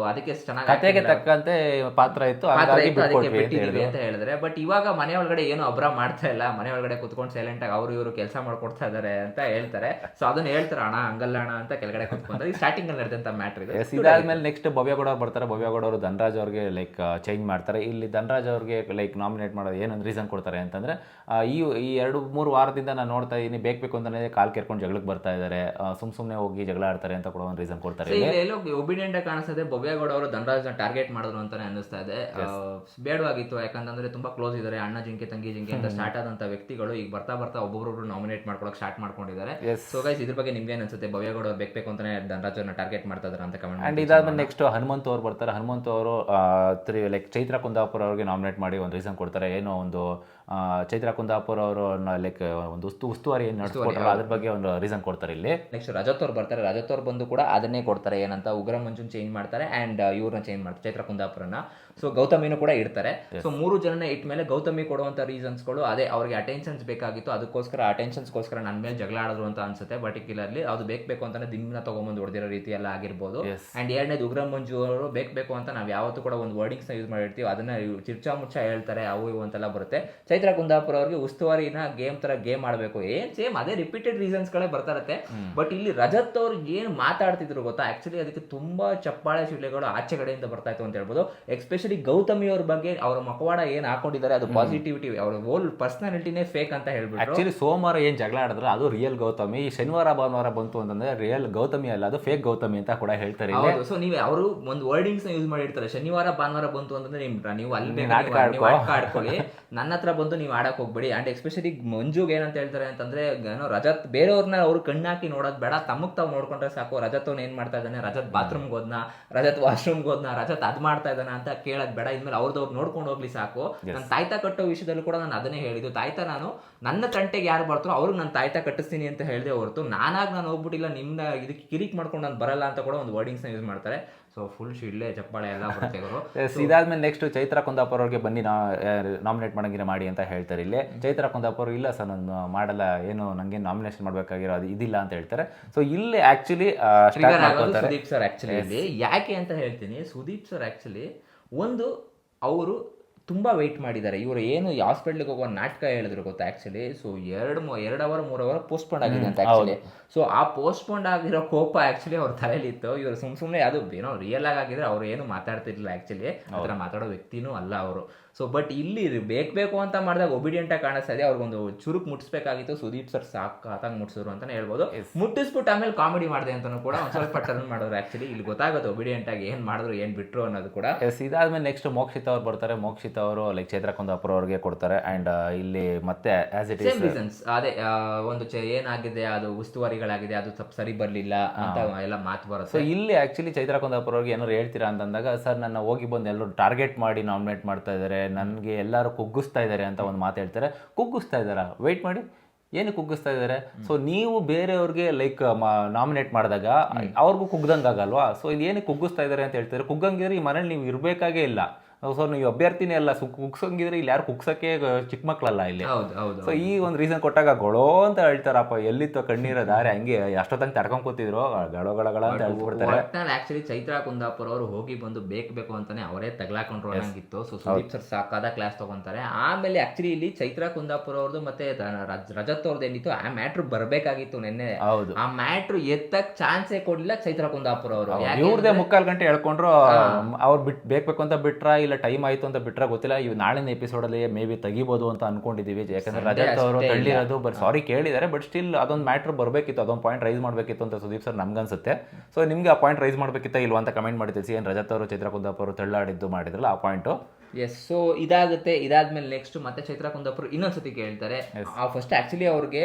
ಅದಕ್ಕೆ ಚೆನ್ನಾಗಿ ತಕ್ಕಂತೆ ಪಾತ್ರ ಇತ್ತು ಅದಕ್ಕೆ ಬಿಟ್ಟಿದ್ವಿ ಅಂತ ಹೇಳಿದ್ರೆ. ಬಟ್ ಇವಾಗ ಮನೆ ಒಳಗಡೆ ಏನು ಅಬ್ಬರ ಮಾಡ್ತಾ ಇಲ್ಲ, ಮನೆ ಒಳಗಡೆ ಕುತ್ಕೊಂಡು ಸೈಲೆಂಟ್ ಆಗಿ ಅವ್ರು ಇವರು ಕೆಲಸ ಮಾಡ್ಕೊಡ್ತಾ ಇದಾರೆ ಅಂತ ಹೇಳ್ತಾರೆ. ಸೊ ಅದನ್ನ ಹೇಳ್ತಾರೆ, ಅಣ್ಣ ಹಂಗಲ್ಲ ಅಣ್ಣ ಅಂತ ಕೆಳಗಡೆ ಕುತ್ಕೊಂಡ್ರೆ ಸ್ಟಾರ್ಟಿಂಗ್ ಅಲ್ಲಿ ನಡೆದಂತ ಮ್ಯಾಟ್ರ್ ಇದೆ. ಇದಾದ್ಮೇಲೆ ನೆಕ್ಸ್ಟ್ ಭವ್ಯಗೌಡ ಅವ್ರು ಬರ್ತಾರೆ. ಭವ್ಯಗೌಡ ಅವರು ಧನರಾಜ್ ಅವ್ರಿಗೆ ಲೈಕ್ ಚೇಂಜ್ ಮಾಡ್ತಾರೆ. ಇಲ್ಲಿ ಧನರಾಜ್ ಅವ್ರಿಗೆ ಲೈಕ್ ನಾಮಿನೇಟ್ ಮಾಡೋದು ಏನೊಂದು ರೀಸನ್ ಕೊಡ್ತಾರೆ ಅಂತಂದ್ರೆ, ಈ 2-3 ವಾರದಿಂದ ನಾನು ನೋಡ್ತಾ ಇದೀನಿ ಬೇಕು ಅಂತಾನೆ ಕಾಲ್ ಕೆರ್ಕೊಂಡು ಜಗಳಕ್ಕೆ ಬರ್ತಾ ಇದಾರೆ, ಸುಮ್ನೆ ಹೋಗಿ ಜಗಳ ಆಡ್ತಾರೆ ಅಂತ ಕೂಡ ಒಂದು ರೀಸನ್ ಕೊಡ್ತಾರೆ. ಒಬಿಡಿಯಂಟ್ ಕಾಣಿಸ್ತದೆ. ಭವ್ಯಗೌಡ ಅವರು ಧನರಾಜ್ ಟಾರ್ಗೆಟ್ ಮಾಡಿದ್ರು ಅಂತಾನೆ ಅನ್ನಿಸ್ತಾ ಇದೆ. ಬೇಡವಾಗಿತ್ತು, ಯಾಕಂತಂದ್ರೆ ತುಂಬಾ ಕ್ಲೋಸ್ ಇದಾರೆ, ಅಣ್ಣ ಜಿಂಕೆ ತಂಗಿ ಜಿಂಕೆ ಅಂತ ಸ್ಟಾರ್ಟ್ ಆದಂತ ವ್ಯಕ್ತಿಗಳು ಈಗ ಬರ್ತಾ ಬರ್ತಾ ಒಬ್ಬೊಬ್ರು ನಾಮಿನೇಟ್ ಮಾಡ್ಕೊಳಕ್ ಸ್ಟಾರ್ಟ್ ಮಾಡ್ಕೊಂಡಿದ್ದಾರೆ. ಸೊ ಗೈಸ್ ಇದ್ರ ಬಗ್ಗೆ ನಿಮ್ಗೆ ಅನ್ಸುತ್ತೆ? ಭವ್ಯಗೌಡ ಅವ್ರು ಬೇಕು ಅಂತಾನೆ ಧನರಾಜ್ ಅವ್ರನ್ನ ಟಾರ್ಗೆಟ್ ಮಾಡ್ತಾ ಇದಾರೆ ಅಂತ ಕಮೆಂಟ್. ಅಂಡ್ ಇದಾದ್ಮೇಲೆ ನೆಕ್ಸ್ಟ್ ಹನುಮಂತ್ ಅವ್ರು ಬರ್ತಾರೆ. ಹನುಮಂತ್ ಅವರು ಲೈಕ್ ಚೈತ್ರಾ ಕುಂದಾಪುರ ಅವ್ರಿಗೆ ನಾಮಿನೇಟ್ ಮಾಡಿ ಒಂದು ರೀಸನ್ ಕೊಡ್ತಾರೆ. ಏನೋ ಒಂದು ಚೈತ್ರಾ ಕುಂದಾಪುರ ಅವರು ಲೈಕ್ ಒಂದು ಉಸ್ತುವಾರಿ ಏನು ನಡೆಸ್ಕೊಟ್ರಲ್ಲ ಅದ್ರ ಬಗ್ಗೆ ಒಂದು ರೀಸನ್ ಕೊಡ್ತಾರೆ ಇಲ್ಲಿ. ನೆಕ್ಸ್ಟ್ ರಜತ್ ಅವ್ರು ಬರ್ತಾರೆ. ರಜತ್ ಅವ್ರು ಬಂದು ಕೂಡ ಅದನ್ನೇ ಕೊಡ್ತಾರೆ, ಏನಂತ ಉಗ್ರ ಮಂಜುನ್ ಚೇಂಜ್ ಮಾಡ್ತಾರೆ ಅಂಡ್ ಇವ್ರನ್ನ ಚೇಂಜ್ ಮಾಡ್ತಾರೆ, ಚೈತ್ರಾ ಕುಂದಾಪುರನ. ಸೊ ಗೌತಮಿನೂ ಕೂಡ ಇಡ್ತಾರೆ. ಸೊ 3 ಜನನ ಇಟ್ಟ ಮೇಲೆ ಗೌತಮಿ ಕೊಡುವಂತ ರೀಸನ್ಸ್ಗಳು ಅದೇ, ಅವ್ರಿಗೆ ಅಟೆನ್ಷನ್ಸ್ ಬೇಕಾಗಿತ್ತು, ಅದಕ್ಕೋಸ್ಕರ ಅಟೆನ್ಷನ್ಸ್ಗೋಸ್ಕರ ನನ್ನ ಮೇಲೆ ಜಗಳ ಆಡಿದ್ರು ಅಂತ ಅನ್ಸುತ್ತೆ. ಪರ್ಟಿಕ್ಯುಲರ್ಲಿ ಅದು ಬೇಕು ಅಂತಾನೆ ದಿನ ತಗೊಂಬಂದು ಹೊಡೆದಿರೋ ರೀತಿ ಎಲ್ಲ ಆಗಿರ್ಬೋದು. ಅಂಡ್ ಎರಡನೇದು ಉಗ್ರ ಮಂಜು ಅವರು ಬೇಕು ಅಂತ ನಾವು ಯಾವತ್ತೂ ಕೂಡ ಒಂದು ವರ್ಡಿಂಗ್ಸ್ ನ ಯೂಸ್ ಮಾಡಿರ್ತೀವಿ, ಅದನ್ನ ಚಿರ್ಚಾ ಮುಚ್ಚಾ ಹೇಳ್ತಾರೆ, ಅವು ಇವು ಅಂತೆಲ್ಲ ಬರುತ್ತೆ. ಚೈತ್ರಾ ಕುಂದಾಪುರ ಅವ್ರಿಗೆ ಉಸ್ತುವಾರಿನ ಗೇಮ್ ಆಡಬೇಕು, ಏನ್ ಸೇಮ್ ಅದೇ ರಿಪೀಟೆಡ್ ರೀಸನ್ಸ್ ಗಳೇ ಬರ್ತಾ ಇರುತ್ತೆ. ಬಟ್ ಇಲ್ಲಿ ರಜತ್ ಅವ್ರು ಏನ್ ಮಾತಾಡ್ತಿದ್ರು ಗೊತ್ತಾ, ಆಕ್ಚುಲಿ ಅದಕ್ಕೆ ತುಂಬಾ ಚಪ್ಪಾಳೆ ಶಿಲೆಗಳು ಆಚೆ ಕಡೆಯಿಂದ ಬರ್ತಾ ಇತ್ತು ಅಂತ ಹೇಳ್ಬೋದು. ಎಸ್ಪೆಷಲಿ ಗೌತಮಿ ಅವ್ರ ಬಗ್ಗೆ ಅವರ ಮಕವಾಡ ಏನ್ ಹಾಕೊಂಡಿದ್ದಾರೆ ಅದು ಪಾಸಿಟಿವಿಟಿ, ಅವ್ರ ಹೋಲ್ ಪರ್ಸನಾಲಿಟಿನೇ ಫೇಕ್ ಅಂತ ಹೇಳ್ಬಿಟ್ಟು. ಆಕ್ಚುಲಿ ಸೋಮವಾರ ಏನ್ ಜಗಳ ಆಡಿದ್ರೆ ಅದು ರಿಯಲ್ ಗೌತಮಿ, ಶನಿವಾರ ಭಾನುವಾರ ಬಂತು ಅಂತಂದ್ರೆ ರಿಯಲ್ ಗೌತಮಿ ಅಲ್ಲ, ಅದು ಫೇಕ್ ಗೌತಮಿ ಅಂತ ಕೂಡ ಹೇಳ್ತಾರೆ. ಸೊ ನೀವು ಅವರು ಒಂದು ವರ್ಡಿಂಗ್ಸ್ ನ ಯೂಸ್ ಮಾಡಿರ್ತಾರೆ, ಶನಿವಾರ ಭಾನುವಾರ ಬಂತು ಅಂತಂದ್ರೆ ನೀವು ಅಲ್ಲಿ ಆಡ್ಕೊಳ್ಳಿ, ನನ್ನ ಹತ್ರ ಬಂದು ನೀವು ಆಡಕ್ ಹೋಗ್ಬೇಡಿ. ಅಂಡ್ ಎಸ್ಪೆಷಲಿ ಮಂಜುಗೆ ಏನಂತ ಹೇಳ್ತಾರೆ ಅಂತಂದ್ರೆ, ಏನೋ ರಜತ್ ಬೇರೆಯವ್ರನ್ನ ಅವ್ರು ಕಣ್ಣಾಕಿ ನೋಡೋದ್ ಬೇಡ, ತಮ್ಮಗ್ ತಾವ್ ನೋಡ್ಕೊಂಡ್ರೆ ಸಾಕು. ರಜತ್ ಅವ್ನ ಏನ್ ಮಾಡ್ತಾ ಇದ್ದಾನೆ, ರಜತ್ ಬಾತ್ರೂಮ್ಗೆ ಹೋದ್ನಾ, ರಜತ್ ವಾಶ್ರೂಮ್ಗೆ ಹೋದ್ನಾ, ರಜತ್ ಅದ್ ಮಾಡ್ತಾ ಇದ್ದಾನ ಅಂತ ಕೇಳದ್ ಬೇಡ. ಇನ್ಮೇಲೆ ಅವ್ರದವ್ರು ನೋಡ್ಕೊಂಡು ಹೋಗ್ಲಿ ಸಾಕು. ನಾನು ತಾಯ್ತಾ ಕಟ್ಟೋ ವಿಷಯದಲ್ಲೂ ಕೂಡ ನಾನು ಅದನ್ನೇ ಹೇಳಿದ್ದು, ತಾಯ್ತಾ ನಾನು ನನ್ನ ತಂಟೆಗೆ ಯಾರು ಬರ್ತಾರೋ ಅವ್ರಿಗೆ ನಾನು ತಾಯ್ತಾ ಕಟ್ಟಿಸ್ತೀನಿ ಅಂತ ಹೇಳಿದೆ ಹೊರತು ನಾನು ಹೋಗ್ಬಿಟ್ಟಿಲ್ಲ ನಿಮ್ನ ಇದಕ್ಕೆ ಕಿರಿಕ್ ಮಾಡ್ಕೊಂಡು ನಾನು ಬರಲ್ಲ ಅಂತ ಕೂಡ ಒಂದು ವರ್ಡಿಂಗ್ಸ್ ನ ಯೂಸ್ ಮಾಡ್ತಾರೆ. ಸೊ ಫುಲ್ ಶಿಳ್ಳೆ ಚಪ್ಪಾಳೆ ಎಲ್ಲ ಬರುತ್ತೆ ಅವರು. ಇದಾದ್ಮೇಲೆ ನೆಕ್ಸ್ಟ್ ಚೈತ್ರಾ ಕುಂದಾಪುರ ಅವ್ರಿಗೆ ಬನ್ನಿ ನಾಮಿನೇಟ್ ಮಾಡಂಗಿರ ಮಾಡಿ ಅಂತ ಹೇಳ್ತಾರೆ ಇಲ್ಲಿ. ಚೈತ್ರಾ ಕುಂದಾಪುರ ಇಲ್ಲ ಸರ್ ನಾನು ಮಾಡಲ್ಲ, ಏನು ನಂಗೆ ನಾಮಿನೇಷನ್ ಮಾಡ್ಬೇಕಾಗಿರೋ ಅದು ಇದಿಲ್ಲ ಅಂತ ಹೇಳ್ತಾರೆ. ಸೊ ಇಲ್ಲಿ ಆಕ್ಚುಲಿ ಸುದೀಪ್ ಸರ್ ಆಕ್ಚುಲಿ ಯಾಕೆ ಅಂತ ಹೇಳ್ತೀನಿ. ಸುದೀಪ್ ಸರ್ ಆಕ್ಚುಲಿ ಅವರು ತುಂಬಾ ವೆಯ್ಟ್ ಮಾಡಿದ್ದಾರೆ. ಇವರು ಏನು ಹಾಸ್ಪಿಟ್ಲಿಗೆ ಹೋಗುವ ನಾಟಕ ಹೇಳಿದ್ರು ಗೊತ್ತಾ actually. So 2 hour 3 hour postponed ಆಗಿದೆ ಅಂತ ಆಕ್ಚುಲಿ. ಸೊ ಆ ಪೋಸ್ಟ್ಪೋಂಡ್ ಆಗಿರೋ ಕೋಪ ಆಕ್ಚುಲಿ ಅವ್ರ ತಲೆಯಲ್ಲಿ ಇತ್ತು. ಇವರು ಸುಮ್ಮನೆ ಅದು ಏನೋ ರಿಯಲ್ ಆಗಿದ್ರೆ ಅವ್ರು ಏನು ಮಾತಾಡ್ತಿರ್ಲಿಲ್ಲ ಆಕ್ಚುಲಿ, ಅದರ ಮಾತಾಡೋ ವ್ಯಕ್ತಿನೂ ಅಲ್ಲ ಅವರು. ಸೊ ಬಟ್ ಇಲ್ಲಿ ಬೇಕು ಅಂತ ಮಾಡಿದಾಗ ಒಬಿಡಿಯಂಟ್ ಆಗಿ ಕಾಣಿಸ್ತಾ ಇದೆ. ಅವ್ರಿಗೊಂದು ಚುರುಕ್ ಮುಟ್ಟಿಸ್ಬೇಕಾಗಿತ್ತು, ಸುದೀಪ್ ಸರ್ ಸಾಕಾಗಿ ಮುಟ್ಸಿದ್ರು ಅಂತಾನೆ ಹೇಳ್ಬೋದು. ಮುಟ್ಟಿಸ್ಬಿಟ್ಟು ಆಮೇಲೆ ಕಾಮಿಡಿ ಮಾಡಿದೆ ಅಂತಾನು ಕೂಡ ಒಂದ್ ಸ್ವಲ್ಪ ಟರ್ನ್ ಮಾಡಿದ್ರು. ಆಕ್ಚುಲಿ ಇಲ್ಲಿ ಗೊತ್ತಾಗುತ್ತೆ ಒಬಿಡಿಯಂಟ್ ಆಗಿ ಏನ್ ಮಾಡಿದ್ರು ಏನ್ ಬಿಟ್ರು ಅನ್ನೋದು ಕೂಡ. ಇದಾದ್ಮೇಲೆ ನೆಕ್ಸ್ಟ್ ಮೋಕ್ಷಿತ್ ಅವ್ರು ಬರ್ತಾರೆ. ಮೋಕ್ಷಿತ್ ಅವರು ಲೈಕ್ ಚೈತ್ರ ಕುಂದಾಪುರ ಅವ್ರಿಗೆ ಕೊಡ್ತಾರೆ. ಅಂಡ್ ಇಲ್ಲಿ ಮತ್ತೆ ಆಸ್ ಇಟ್ ಸೇಮ್ ರೀಸನ್ಸ್ ಅದೇ ಒಂದು ಏನಾಗಿದೆ ಅದು ಉಸ್ತುವಾರಿಗಳಾಗಿದೆ, ಅದು ಸ್ವಲ್ಪ ಸರಿ ಬರ್ಲಿಲ್ಲ ಅಂತ ಎಲ್ಲ ಮಾತು ಬರುತ್ತೆ. ಸೊ ಇಲ್ಲಿ ಆಕ್ಚುಲಿ ಚೈತ್ರ ಕುಂದಾಪುರ ಅವ್ರಿಗೆ ಏನಾರು ಹೇಳ್ತೀರಾ ಅಂತಂದಾಗ, ಸರ್ ನನ್ನ ಹೋಗಿ ಬಂದು ಎಲ್ಲರೂ ಟಾರ್ಗೆಟ್ ಮಾಡಿ ನಾಮಿನೇಟ್ ಮಾಡ್ತಾ ಇದ್ದಾರೆ, ನನಗೆ ಎಲ್ಲರೂ ಕುಗ್ಗಿಸ್ತಾ ಇದ್ದಾರೆ ಅಂತ ಒಂದು ಮಾತು ಹೇಳ್ತಾರೆ. ಕುಗ್ಗಿಸ್ತಾ ಇದ್ದಾರಾ? ವೆಯ್ಟ್ ಮಾಡಿ, ಏನು ಕುಗ್ಗಿಸ್ತಾ ಇದ್ದಾರೆ? ಸೊ ನೀವು ಬೇರೆಯವ್ರಿಗೆ ಲೈಕ್ ನಾಮಿನೇಟ್ ಮಾಡಿದಾಗ ಅವ್ರಿಗೂ ಕುಗ್ದಂಗೆ ಆಗಲ್ವಾ? ಸೊ ಇದು ಏನಕ್ಕೆ ಕುಗ್ಗಿಸ್ತಾ ಇದ್ದಾರೆ ಅಂತ ಹೇಳ್ತಾರೆ. ಕುಗ್ಗಂಗಿದ್ರೆ ಈ ಮನೇಲಿ ನೀವು ಇರಬೇಕಾಗೇ ಇಲ್ಲ. ಸೊ ನೀವು ಅಭ್ಯರ್ಥಿನೇ ಅಲ್ಲ, ಕುಗ್ಸಂಗಿದ್ರೆ ಇಲ್ಲಿ ಯಾರು ಕುಗ್ಸಕ್ಕೆ ಚಿಕ್ಕ ಮಕ್ಕಳಲ್ಲ ಇಲ್ಲಿ. ಸೊ ಈ ಒಂದು ರೀಸನ್ ಕೊಟ್ಟಾಗ ಗೊಳೋ ಅಂತ ಹೇಳ್ತಾರಪ್ಪ, ಎಲ್ಲಿತ್ತು ಕಣ್ಣೀರ ದಾರಿ, ಹಂಗೆ ಅಷ್ಟೊತ್ತಂಗೆ ತಡ್ಕೊಂಡ್ ಕೂತಿದ್ರು, ಗಳಗಳ ಅಂತ ಹೇಳ್ಬಿಡ್ತಾರೆ. ಆಕ್ಚುಲಿ ಚೈತ್ರ ಕುಂದಾಪುರ ಅವರು ಹೋಗಿ ಬಂದು ಬೇಕು ಅಂತಾನೆ ಅವರೇ ತಗ್ಲಾಕೊಂಡ್ರು ಅನ್ನಂಗಿತ್ತು. ಸೊ ಸುದೀಪ್ ಸರ್ ಸಾಕಾದ ಕ್ಲಾಸ್ ತಗೊಂತಾರೆ. ಆಮೇಲೆ ಆಕ್ಚುಲಿ ಇಲ್ಲಿ ಚೈತ್ರ ಕುಂದಾಪುರ ಅವ್ರದ್ದು ಮತ್ತೆ ರಜತ್ ಅವ್ರದ್ದು ಏನಿತ್ತು ಆ ಮ್ಯಾಟ್ರ್ ಬರ್ಬೇಕಾಗಿತ್ತು ನಿನ್ನೆ. ಆ ಮ್ಯಾಟ್ರ್ ಎತ್ತಕ್ ಚಾನ್ಸೇ ಕೊಡ್ಲಿಲ್ಲ ಚೈತ್ರ ಕುಂದಾಪುರ ಅವರು. ಇವ್ರದೇ 3/4 ಗಂಟೆ ಹೇಳ್ಕೊಂಡ್ರು. ಅವ್ರು ಬೇಕು ಅಂತ ಬಿಟ್ರ ಇಲ್ಲ ಟೈಮ್ ಆಯ್ತು ಅಂತ ಬಿಟ್ರೆ ಗೊತ್ತಿಲ್ಲ. ಇವ್ ನಾಳಿನ ಎಪಿಸೋಡಲ್ಲಿ ಮೇ ಬಿ ತೆಗಿಬೋದು ಅಂತ ಅನ್ಕೊಂಡಿದೀವಿ. ಯಾಕಂದ್ರೆ ರಜತ್ ಅವರು ತಳ್ಳಿರೋದು ಸಾರಿ ಕೇಳಿದ್ದಾರೆ, ಬಟ್ ಸ್ಟಿಲ್ ಅದೊಂದು ಮ್ಯಾಟ್ರ್ ಬರಬೇಕಿತ್ತು, ಅದೊಂದು ಪಾಯಿಂಟ್ ರೈಸ್ ಮಾಡಬೇಕಿತ್ತು ಅಂತ ಸುದೀಪ್ ಸರ್ ನಮ್ಗನ್ಸುತ್ತೆ. ಸೊ ನಿಮ್ಗೆ ಆ ಪಾಯಿಂಟ್ ರೈಸ್ ಮಾಡಬೇಕಿತ್ತ ಇಲ್ವಾ ಅಂತ ಕಮೆಂಟ್ ಮಾಡಿ ತಿಳಿಸಿ. ಏನು ರಜತ್ ಅವರು ಚೈತ್ರ ಕುಂದಾಪುರ ಅವರು ತಳ್ಳಾಡಿದ್ದು ಮಾಡಿದ್ರಲ್ಲ ಆ ಪಾಯಿಂಟು. ಎಸ್. ಸೊ ಇದಾಗುತ್ತೆ. ಇದಾದ್ಮೇಲೆ ನೆಕ್ಸ್ಟ್ ಮತ್ತೆ ಚೈತ್ರ ಕುಂದಾಪುರ ಇನ್ನೊಂದ್ಸತಿ ಕೇಳ್ತಾರೆ. ಫಸ್ಟ್ ಆಕ್ಚುಲಿ ಅವ್ರಿಗೆ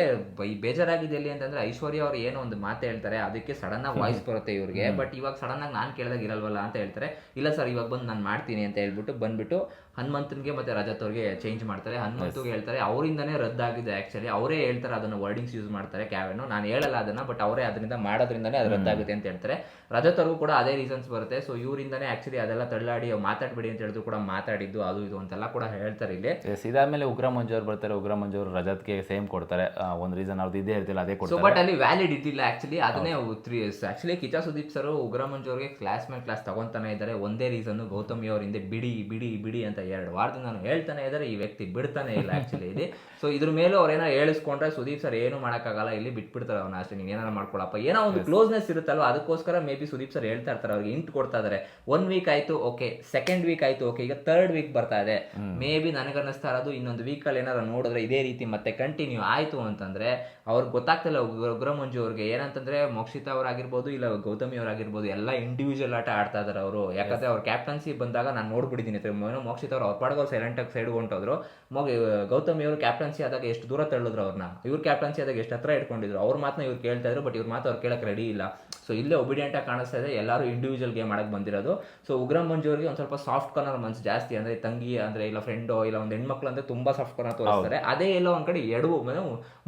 ಬೇಜಾರಾಗಿದೆ ಎಲ್ಲಿ ಅಂತಂದ್ರೆ ಐಶ್ವರ್ಯ ಅವ್ರು ಏನೋ ಒಂದು ಮಾತು ಹೇಳ್ತಾರೆ, ಅದಕ್ಕೆ ಸಡನ್ ಆಗಿ ವಾಯ್ಸ್ ಬರುತ್ತೆ ಇವ್ರಿಗೆ. ಬಟ್ ಇವಾಗ ಸಡನ್ ಆಗಿ ನಾನು ಕೇಳಿದಾಗ ಇರಲ್ವಲ್ಲ ಅಂತ ಹೇಳ್ತಾರೆ. ಇಲ್ಲ ಸರ್ ಇವಾಗ ಬಂದು ನಾನು ಮಾಡ್ತೀನಿ ಅಂತ ಹೇಳ್ಬಿಟ್ಟು ಬಂದ್ಬಿಟ್ಟು ಹನುಮಂತನ್ಗೆ ಮತ್ತೆ ರಜತ್ ಅವ್ರಿಗೆ ಚೇಂಜ್ ಮಾಡ್ತಾರೆ. ಹನುಮಂತಗೆ ಹೇಳ್ತಾರೆ ಅವರಿಂದನೇ ರದ್ದಾಗಿದೆ. ಆಕ್ಚುಲಿ ಅವರೇ ಹೇಳ್ತಾರೆ, ಅದನ್ನ ವರ್ಡಿಂಗ್ಸ್ ಯೂಸ್ ಮಾಡ್ತಾರೆ ಕ್ಯಾವೆನು, ನಾನು ಹೇಳಲ್ಲ ಅದನ್ನ, ಬಟ್ ಅವರೇ ಅದರಿಂದ ಮಾಡೋದ್ರಿಂದನೇ ಅದು ರದ್ದಾಗುತ್ತೆ ಅಂತ ಹೇಳ್ತಾರೆ. ರಜತ್ ಅವ್ರಿಗೂ ಕೂಡ ಅದೇ ರೀಸನ್ಸ್ ಬರುತ್ತೆ. ಸೊ ಇವರಿಂದನೇ ಆಕ್ಚುಲಿ ಅದೆಲ್ಲ ತಳ್ಳಾಡಿ ಮಾತಾಡ್ಬೇಡಿ ಅಂತ ಹೇಳಿದ್ರು ಕೂಡ ಮಾತಾಡಿದ್ದು ಅದು ಇದು ಅಂತೆಲ್ಲ ಕೂಡ ಹೇಳ್ತಾರೆ ಇಲ್ಲಿ. ಇದಾದ್ಮೇಲೆ ಉಗ್ರ ಮಂಜು ಅವ್ರು ಬರ್ತಾರೆ. ಉಗ್ರ ಮಂಜು ಅವರು ರಜತ್ಗೆ ಸೇಮ್ ಕೊಡ್ತಾರೆ. ಒಂದು ರೀಸನ್ ಅವ್ರದ್ದು ಇದೇ ಇರ್ತಿಲ್ಲ, ಅದೇ ಕೊಡ್ತಾರೆ. ಬಟ್ ಅಲ್ಲಿ ವ್ಯಾಲಿಡ್ ಇದ್ದಿಲ್ಲ ಆಕ್ಚುಲಿ. ಅದನ್ನೇ 3 years actually Kichcha Sudeep sir Ugra Manju ಅವ್ರಿಗೆ ಕ್ಲಾಸ್ ಮೇಲೆ ಕ್ಲಾಸ್ ತಗೊಂತಾನೆ ಇದ್ದಾರೆ. ಒಂದೇ ರೀಸನ್, ಗೌತಮಿ ಅವ್ರ ಹಿಂದೆ ಬಿಡಿ ಬಿಡಿ ಬಿಡಿ ಅಂತ 2 ವಾರದಿಂದ ನಾನು ಹೇಳ್ತಾನೆ ಇದ್ದಾರೆ, ಈ ವ್ಯಕ್ತಿ ಬಿಡ್ತಾನೆ ಇಲ್ಲ ಆಕ್ಚುಲಿ ಇಲ್ಲಿ. ಸೊ ಇದ್ರ ಮೇಲೂ ಅವ್ರೇನೋ ಹೇಳಿಸ್ಕೊಂಡ್ರೆ ಸುದೀಪ್ ಸರ್ ಏನು ಮಾಡೋಕ್ಕಾಗಲ್ಲ, ಇಲ್ಲಿ ಬಿಟ್ಬಿಡ್ತಾರೆ ಅವ್ನ ಅಷ್ಟೇ. ನೀನು ಏನಾರ ಮಾಡ್ಕೊಳಪ್ಪ, ಏನೋ ಒಂದು ಕ್ಲೋಸ್ನೆಸ್ ಇರುತ್ತಲ್ವ, ಅದಕ್ಕೋಸ್ಕರ ಮೇ ಬಿ ಸುದೀಪ್ ಸರ್ ಹೇಳ್ತಾ ಇರ್ತಾರೆ, ಅವ್ರಿಗೆ ಇಂಟ್ ಕೊಡ್ತಾ ಇದ್ದಾರೆ. 1 week ಆಯ್ತು ಓಕೆ, 2nd week ಆಯ್ತು ಓಕೆ, ಈಗ 3rd week ಬರ್ತಾ ಇದೆ. ಮೇ ಬಿ ನನಗನ್ನಿಸ್ತಾ ಇರೋದು ಇನ್ನೊಂದು ವೀಕಲ್ಲಿ ಏನಾರು ನೋಡಿದ್ರೆ ಇದೇ ರೀತಿ ಮತ್ತೆ ಕಂಟಿನ್ಯೂ ಆಯ್ತು ಅಂತಂದ್ರೆ ಅವ್ರಿಗೆ ಗೊತ್ತಾಗ್ತಿಲ್ಲ ಉಗ್ರ ಮಂಜು ಅವ್ರಿಗೆ ಏನಂತಂದ್ರೆ ಮೋಕ್ಷಿತಾ ಅವರಾಗಿರ್ಬೋದು ಇಲ್ಲ ಗೌತಮಿ ಅವರಾಗಿರ್ಬೋದು ಎಲ್ಲ ಇಂಡಿವಿಜುವಲ್ ಆಟ ಆಡ್ತಾ ಇದಾರೆ ಅವರು. ಯಾಕಂದ್ರೆ ಅವ್ರ ಕ್ಯಾಪ್ಟನ್ಸಿ ಬಂದಾಗ ನಾನು ನೋಡ್ಬಿಟ್ಟಿದ್ದೀನಿ. ಮೋಕ್ಷಿತಾ ಅವ್ರು ಅವ್ರ ಪಾಡ್ಗೆ ಸೈಲೆಂಟ್ ಆಗಿ ಸೈಡ್ ಹೊಂಟೋದ್ರು. ಗೌತಮಿ ಅವರು ಕ್ಯಾಪ್ಟನ್ಸಿ ಆದಾಗ ಎಷ್ಟು ದೂರ ತಳ್ಳಿದ್ರು ಅವ್ರನ್ನ, ಇವ್ರ ಕ್ಯಾಪ್ಟನ್ಸಿ ಆದಾಗ ಎಷ್ಟು ಹತ್ರ ಇಟ್ಕೊಂಡಿದ್ರು. ಅವ್ರ ಮಾತನ್ನ ಇವ್ರು ಕೇಳ್ತಾ ಇದ್ರು, ಬಟ್ ಇವ್ರ ಮಾತು ಅವ್ರು ಕೇಳಕ್ ರೆಡಿ ಇಲ್ಲ. ಸೊ ಇಲ್ಲೇ ಒಬಿಡಿಯಂಟ್ ಆಗಿ ಕಾಣಿಸ್ತಾ ಇದೆ, ಎಲ್ಲರೂ ಇಂಡಿವಿಜುವಲ್ ಗೇಮ್ ಆಡಕ್ ಬಂದಿರೋದು. ಸೊ ಉಗ್ರ ಮಂಜು ಅವ್ರಿಗೆ ಒಂದ್ ಸ್ವಲ್ಪ ಸಾಫ್ಟ್ ಕಾರ್ನರ್ ಮನ್ಸು ಜಾಸ್ತಿ, ಅಂದ್ರೆ ತಂಗಿ ಅಂದ್ರೆ ಇಲ್ಲ ಫ್ರೆಂಡೋ ಇಲ್ಲ ಒಂದು ಹೆಣ್ಮಕ್ಳು ಅಂದ್ರೆ ತುಂಬಾ ಸಾಫ್ಟ್ ಕಾರ್ನರ್ ತೋರಿಸ್ತಾರೆ. ಅದೇ ಎಲ್ಲ ಒಂದ್ ಕಡೆ